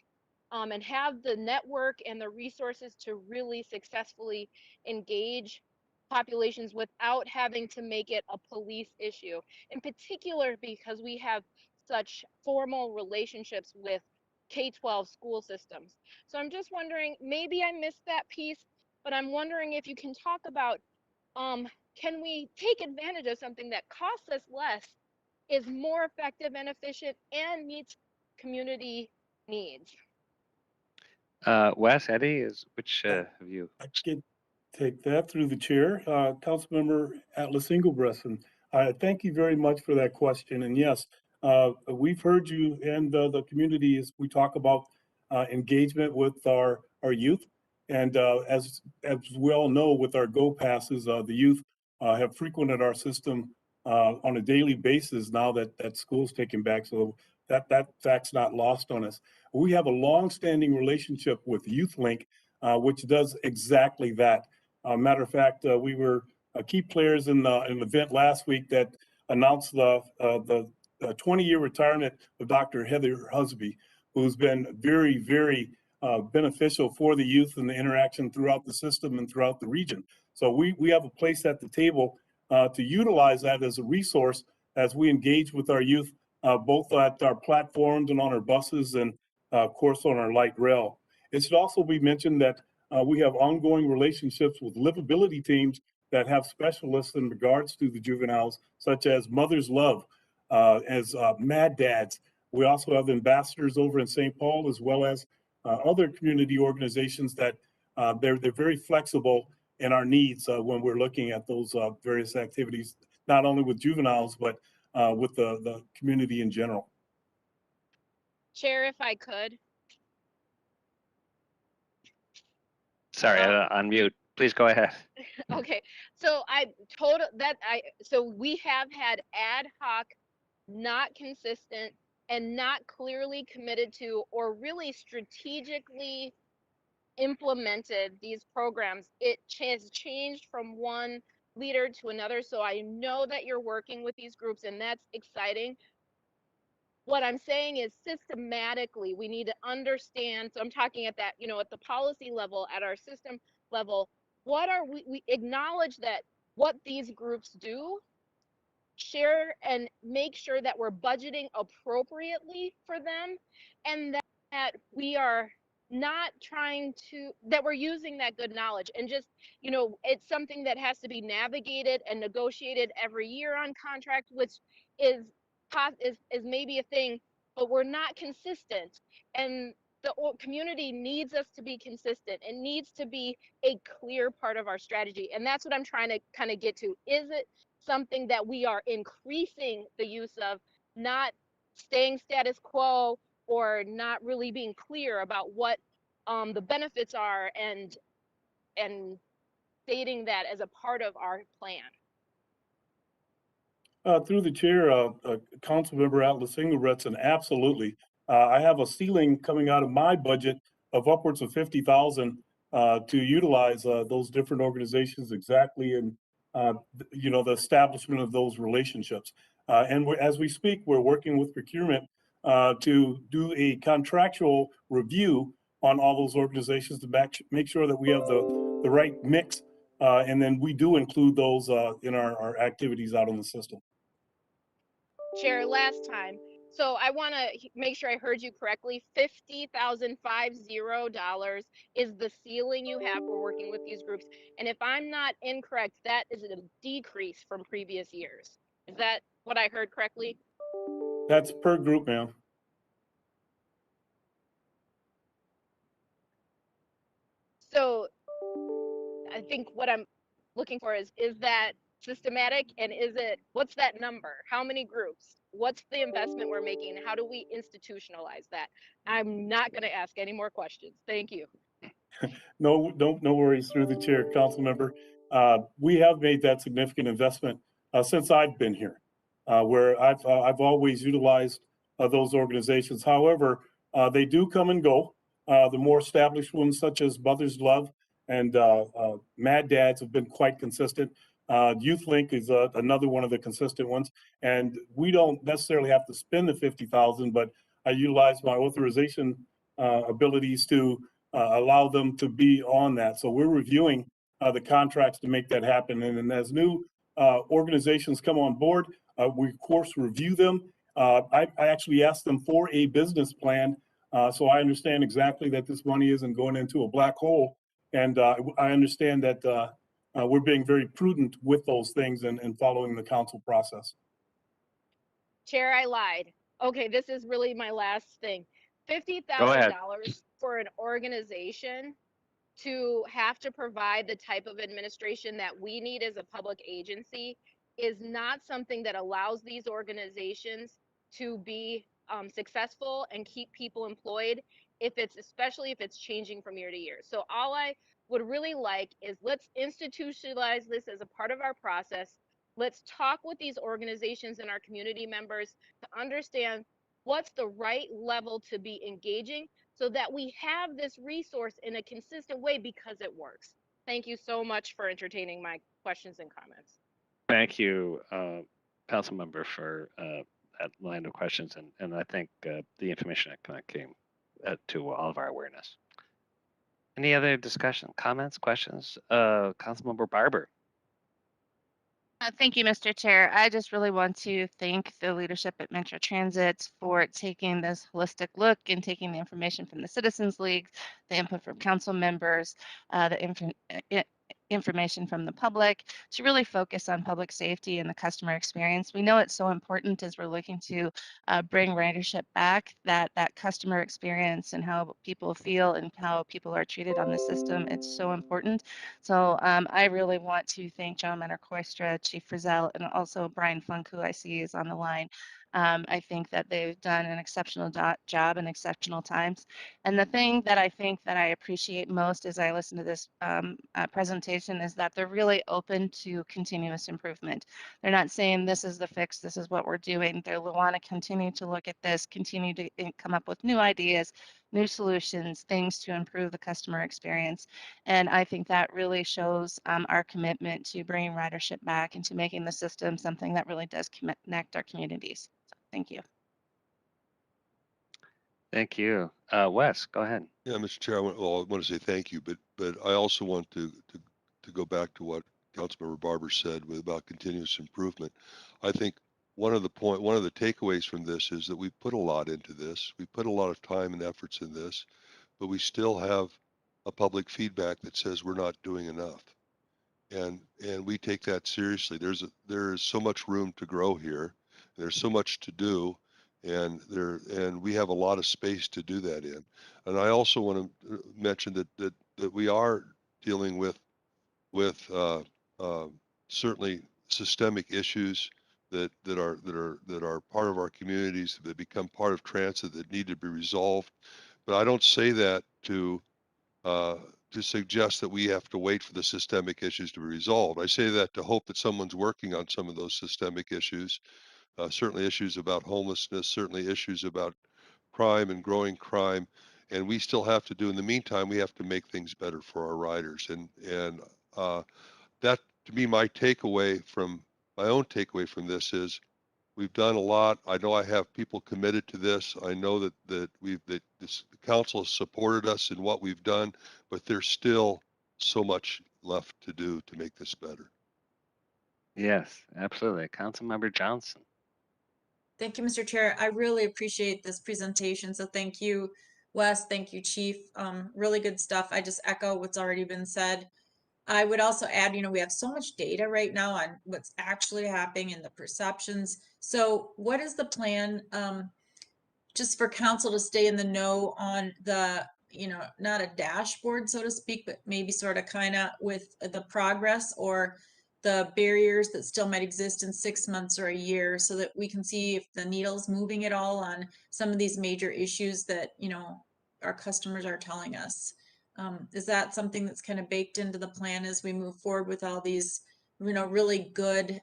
and have the network and the resources to really successfully engage populations without having to make it a police issue, in particular because we have such formal relationships with K-12 school systems. So I'm just wondering, maybe I missed that piece, but I'm wondering if you can talk about can we take advantage of something that costs us less, is more effective and efficient, and meets community needs? Wes, Eddie, which have you? I can take that through the chair. Councilmember Atlas Engelbressen, I thank you very much for that question. And yes, we've heard you and the community as we talk about engagement with our youth. And as we all know, with our Go Passes, the youth have frequented our system on a daily basis now that school's taken back. So that fact's not lost on us. We have a long-standing relationship with YouthLink, which does exactly that. Matter of fact, we were key players in an event last week that announced the 20-year retirement of Dr. Heather Husby, who's been very, very beneficial for the youth and the interaction throughout the system and throughout the region. So we have a place at the table to utilize that as a resource as we engage with our youth, both at our platforms and on our buses and of course on our light rail. It should also be mentioned that we have ongoing relationships with livability teams that have specialists in regards to the juveniles, such as Mother's Love, as Mad Dads. We also have ambassadors over in St. Paul, as well as other community organizations that they're very flexible in our needs when we're looking at those various activities, not only with juveniles, but with the community in general. Chair, if I could. Sorry, on mute. Please go ahead. Okay, so so we have had ad hoc, not consistent, and not clearly committed to or really strategically implemented these programs. It has changed from one leader to another. So I know that you're working with these groups, and that's exciting. What I'm saying is systematically, we need to understand. So I'm talking at that, at the policy level, at our system level, what are we acknowledge that what these groups do, share and make sure that we're budgeting appropriately for them, and that we are not that we're using that good knowledge. And just, it's something that has to be navigated and negotiated every year on contract, which is maybe a thing, but we're not consistent. And the community needs us to be consistent. It needs to be a clear part of our strategy. And that's what I'm trying to kind of get to. Is it something that we are increasing the use of, not staying status quo, or not really being clear about what the benefits are, and stating that as a part of our plan? Through the chair, Councilmember Atlas Engelbretson, absolutely. I have a ceiling coming out of my budget of upwards of 50,000 to utilize those different organizations exactly, and the establishment of those relationships. And as we speak, we're working with procurement to do a contractual review on all those organizations to make sure that we have the right mix, and then we do include those in our activities out in the system. Chair, last time. So I want to make sure I heard you correctly. $50,050 is the ceiling you have for working with these groups. And if I'm not incorrect, that is a decrease from previous years. Is that what I heard correctly? That's per group, ma'am. So I think what I'm looking for is that systematic, and what's that number? How many groups? What's the investment we're making? How do we institutionalize that? I'm not going to ask any more questions. Thank you. No worries. Through the chair, council member. We have made that significant investment since I've been here, where I've always utilized those organizations. However, they do come and go. The more established ones, such as Mother's Love and Mad Dads, have been quite consistent. Youth Link is another one of the consistent ones, and we don't necessarily have to spend the 50,000, but I utilize my authorization abilities to allow them to be on that. So we're reviewing the contracts to make that happen. And as new organizations come on board, we of course review them. I actually asked them for a business plan, so I understand exactly that this money isn't going into a black hole. And I understand that we're being very prudent with those things and following the council process. Chair, I lied. Okay, this is really my last thing. $50,000 for an organization to have to provide the type of administration that we need as a public agency is not something that allows these organizations to be successful and keep people employed, especially if it's changing from year to year. So all I would really like is, let's institutionalize this as a part of our process. Let's talk with these organizations and our community members to understand what's the right level to be engaging, so that we have this resource in a consistent way, because it works. Thank you so much for entertaining my questions and comments. Thank you, Council Member, for that line of questions, and I think the information that kind of came to all of our awareness. Any other discussion, comments, questions? Councilmember Barber. Thank you, Mr. Chair. I just really want to thank the leadership at Metro Transit for taking this holistic look and taking the information from the Citizens League, the input from council members, the information from the public, to really focus on public safety and the customer experience. We know it's so important as we're looking to bring ridership back, that customer experience and how people feel and how people are treated on the system. It's so important. So I really want to thank John Menor-Koistra, Chief Frizzell, and also Brian Funk, who I see is on the line. I think that they've done an exceptional job in exceptional times. And the thing that I think that I appreciate most as I listen to this presentation is that they're really open to continuous improvement. They're not saying this is the fix, this is what we're doing. They want to continue to look at this, continue to come up with new ideas, new solutions, things to improve the customer experience. And I think that really shows our commitment to bringing ridership back and to making the system something that really does connect our communities. So, thank you. Thank you. Wes, go ahead. Yeah, Mr. Chair, I want to say thank you, but I also want to go back to what Councilmember Barber said about continuous improvement. I think one of the takeaways from this is that we put a lot into this. We put a lot of time and efforts in this, but we still have a public feedback that says we're not doing enough. And we take that seriously. There is so much room to grow here. There's so much to do, and we have a lot of space to do that in. And I also want to mention that we are dealing with certainly systemic issues that are part of our communities, that become part of transit, that need to be resolved. But I don't say that to suggest that we have to wait for the systemic issues to be resolved. I say that to hope that someone's working on some of those systemic issues, certainly issues about homelessness, certainly issues about crime and growing crime. And we still have to do, in the meantime, we have to make things better for our riders. And that, to me, my own takeaway from this is we've done a lot. I know I have people committed to this. I know that the council has supported us in what we've done, but there's still so much left to do to make this better. Yes, absolutely. Councilmember Johnson. Thank you, Mr. Chair. I really appreciate this presentation. So thank you, Wes. Thank you, Chief. Really good stuff. I just echo what's already been said. I would also add, we have so much data right now on what's actually happening and the perceptions. So what is the plan just for council to stay in the know on the, not a dashboard, so to speak, but maybe sort of kind of with the progress or the barriers that still might exist in 6 months or a year, so that we can see if the needle's moving at all on some of these major issues that, our customers are telling us. Is that something that's kind of baked into the plan as we move forward with all these, really good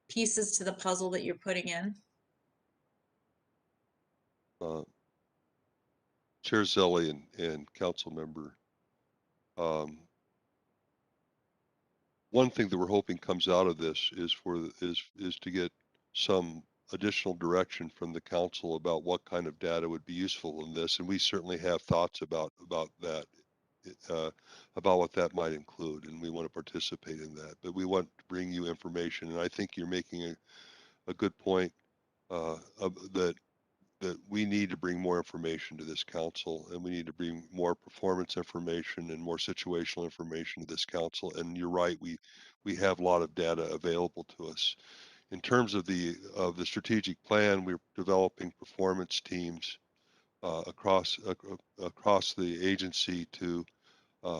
pieces to the puzzle that you're putting in? Chair Zelli and Council Member, one thing that we're hoping comes out of this is to get some additional direction from the council about what kind of data would be useful in this, and we certainly have thoughts about that, about what that might include, and we want to participate in that. But we want to bring you information, and I think you're making a good point that we need to bring more information to this council, and we need to bring more performance information and more situational information to this council. And you're right, we have a lot of data available to us. In terms of the strategic plan, we're developing performance teams across the agency to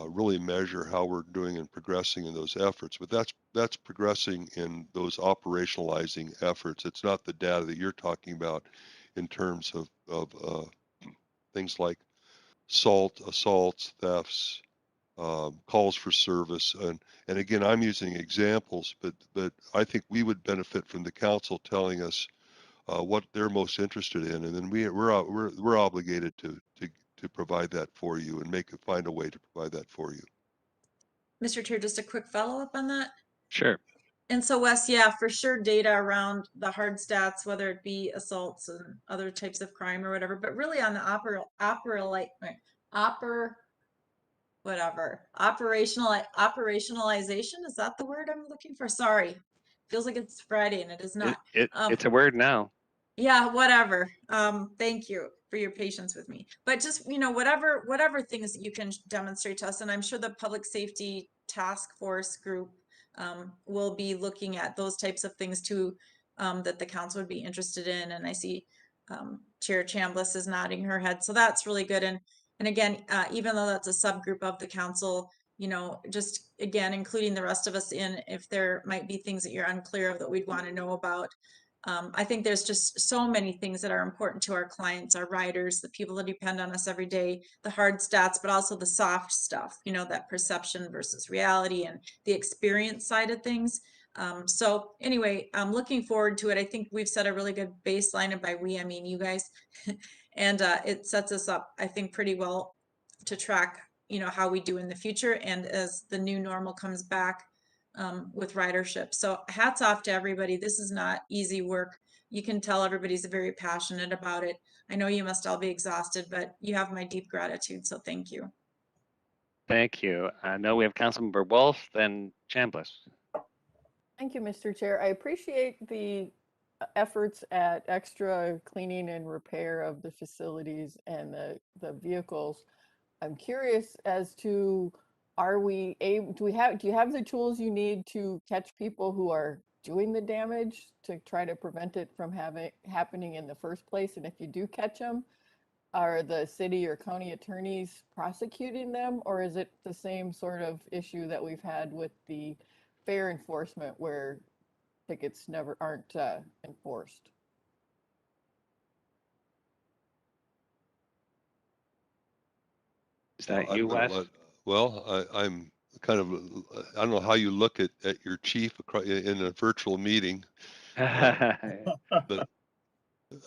really measure how we're doing and progressing in those efforts. But that's progressing in those operationalizing efforts. It's not the data that you're talking about in terms of things like assaults, thefts, calls for service, and again, I'm using examples, but I think we would benefit from the council telling us what they're most interested in, and then we're obligated to provide that for you and find a way to provide that for you. Mr. Chair, just a quick follow-up on that. Sure. And so Wes, yeah, for sure, data around the hard stats, whether it be assaults and other types of crime or whatever, but really on the operationalization, is that the word I'm looking for? Sorry, feels like it's Friday and it is not. It's a word now. Yeah, whatever. Thank you for your patience with me. But just, whatever things that you can demonstrate to us, and I'm sure the Public Safety Task Force group will be looking at those types of things too, that the council would be interested in. And I see Chair Chambliss is nodding her head, so that's really good. And again, even though that's a subgroup of the council, just again, including the rest of us in, if there might be things that you're unclear of that we'd want to know about. I think there's just so many things that are important to our clients, our riders, the people that depend on us every day, the hard stats, but also the soft stuff, that perception versus reality and the experience side of things. So anyway, I'm looking forward to it. I think we've set a really good baseline, and by we, I mean you guys. And it sets us up, I think, pretty well to track, how we do in the future and as the new normal comes back with ridership. So hats off to everybody. This is not easy work. You can tell everybody's very passionate about it. I know you must all be exhausted, but you have my deep gratitude. So thank you. Thank you. I know we have Councilmember Wolf, then Chambliss. Thank you, Mr. Chair. I appreciate the efforts at extra cleaning and repair of the facilities and the vehicles. I'm curious as to, do you have the tools you need to catch people who are doing the damage to try to prevent it from happening in the first place? And if you do catch them, are the city or county attorneys prosecuting them, or is it the same sort of issue that we've had with the fare enforcement where tickets aren't enforced? Is that I'm you, gonna Wes? I'm kind of, I don't know how you look at your chief in a virtual meeting, but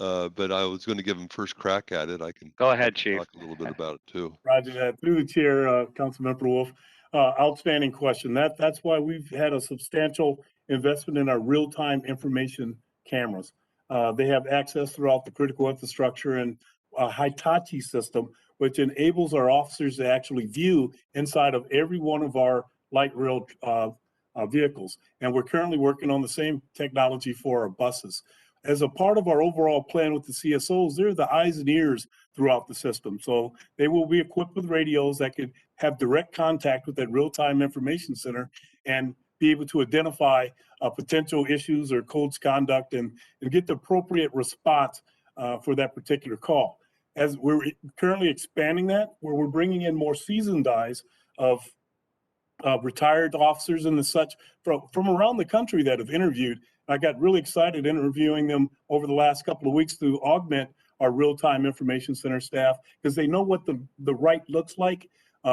I was going to give him first crack at it. I can Go ahead, Chief. talk a little bit about it too. Roger that. Through the chair, Councilmember Wolf, outstanding question. That's why we've had a substantial investment in our real-time information cameras. They have access throughout the critical infrastructure and a Hitachi system, which enables our officers to actually view inside of every one of our light rail vehicles. And we're currently working on the same technology for our buses. As a part of our overall plan with the CSOs, they're the eyes and ears throughout the system. So they will be equipped with radios that can have direct contact with that real-time information center and be able to identify potential issues or codes conduct and get the appropriate response for that particular call. As we're currently expanding that, where we're bringing in more seasoned eyes of retired officers and the such from around the country that have interviewed. I got really excited interviewing them over the last couple of weeks to augment our real-time information center staff because they know what the right looks like.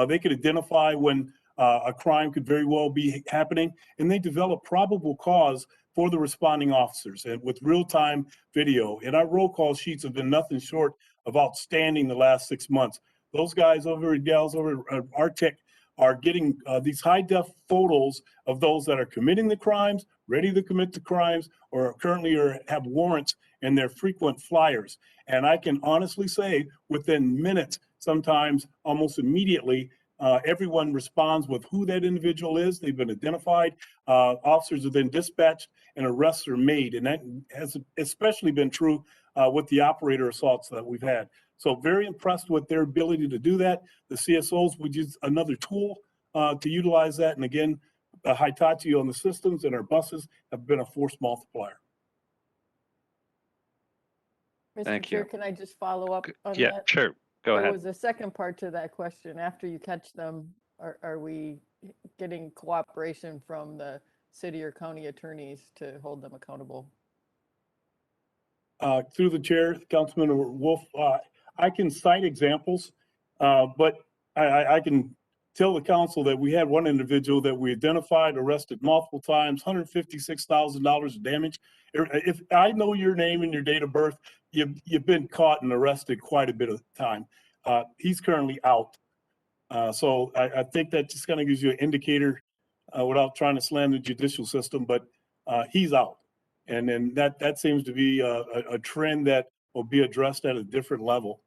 They could identify when a crime could very well be happening, and they develop probable cause for the responding officers. And with real-time video, and our roll call sheets have been nothing short of outstanding the last 6 months. Those guys over and gals over at Artec are getting these high-def photos of those that are committing the crimes, ready to commit the crimes, or currently have warrants in their frequent flyers. And I can honestly say within minutes, sometimes almost immediately, everyone responds with who that individual is. They've been identified. Officers are then dispatched and arrests are made. And that has especially been true with the operator assaults that we've had. So very impressed with their ability to do that. The CSOs, we use another tool to utilize that. And again, Hitachi on the systems and our buses have been a force multiplier. Mr. Chair, can I just follow up on that? Yeah, sure. Go ahead. There was a second part to that question. After you catch them, are we getting cooperation from the city or county attorneys to hold them accountable? Through the chair, Councilman Wolf, I can cite examples, but I can tell the council that we had one individual that we identified, arrested multiple times, $156,000 of damage. If I know your name and your date of birth, you've been caught and arrested quite a bit of time. He's currently out. So I think that just kind of gives you an indicator without trying to slam the judicial system, but he's out. And then that seems to be a trend that will be addressed at a different level.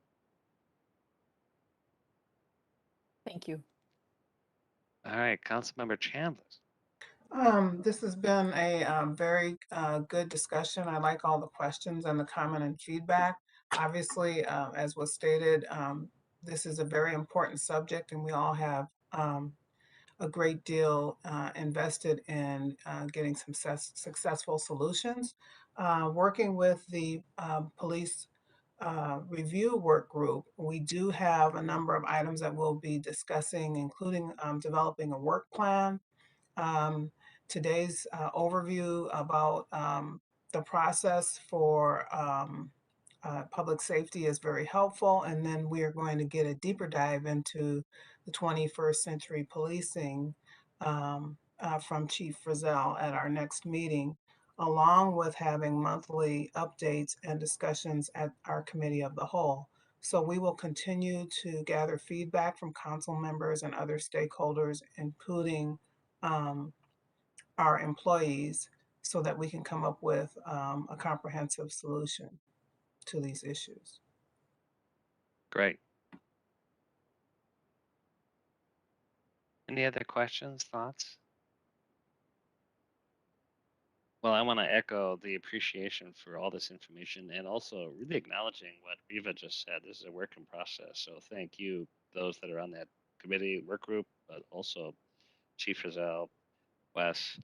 Thank you. All right, Councilmember Chambliss. This has been a very good discussion. I like all the questions and the comment and feedback. Obviously, as was stated, this is a very important subject and we all have a great deal invested in getting some successful solutions. Working with the police review work group, we do have a number of items that we'll be discussing, including developing a work plan. Today's overview about the process for public safety is very helpful. And then we are going to get a deeper dive into the 21st century policing from Chief Frizzell at our next meeting, along with having monthly updates and discussions at our committee of the whole. So we will continue to gather feedback from council members and other stakeholders, including our employees, so that we can come up with a comprehensive solution to these issues. Great. Any other questions, thoughts? Well, I want to echo the appreciation for all this information and also really acknowledging what Riva just said. This is a work in process. So thank you, those that are on that committee work group, but also Chief Frizzell, Wes.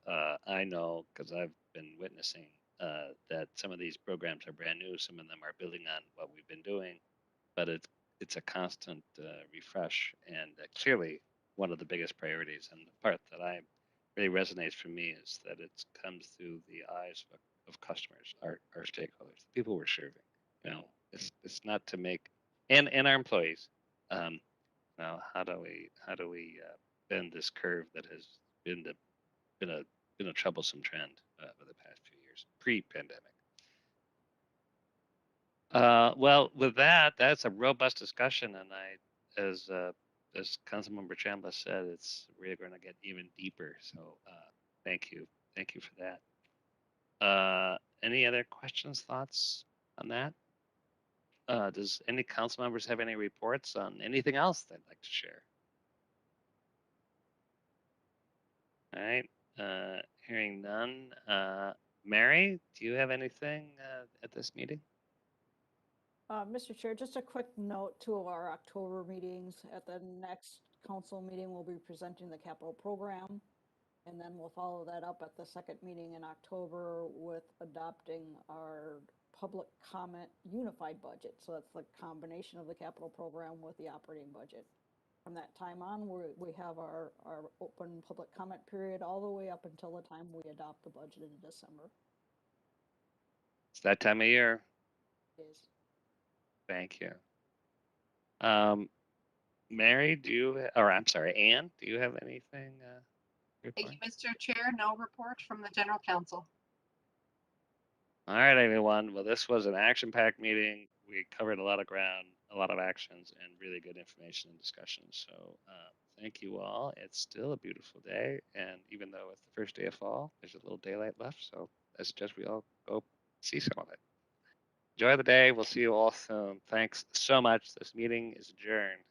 I know because I've been witnessing that some of these programs are brand new. Some of them are building on what we've been doing, but it's a constant refresh, and clearly one of the biggest priorities. And the part that I really resonates for me is that it comes through the eyes of customers, our stakeholders, the people we're serving. You know, it's not to make and our employees. Now, how do we bend this curve that has been a troublesome trend for the past few years, pre-pandemic? Well, with that, that's a robust discussion, and as Councilmember Chambliss said, we're going to get even deeper. So, thank you for that. Any other questions, thoughts on that? Does any council members have any reports on anything else they'd like to share? All right. Hearing none. Mary, do you have anything at this meeting? Mr. Chair, just a quick note to our October meetings. At the next council meeting, we'll be presenting the capital program. And then we'll follow that up at the second meeting in October with adopting our public comment unified budget. So that's the combination of the capital program with the operating budget. From that time on, we have our open public comment period all the way up until the time we adopt the budget in December. It's that time of year. It is. Thank you. Mary, I'm sorry, Ann, do you have anything? Thank you, Mr. Chair. No reports from the General Counsel. All right, everyone. Well, this was an action-packed meeting. We covered a lot of ground, a lot of actions, and really good information and discussion. So thank you all. It's still a beautiful day. And even though it's the first day of fall, there's a little daylight left. So I suggest we all go see some of it. Enjoy the day. We'll see you all soon. Thanks so much. This meeting is adjourned.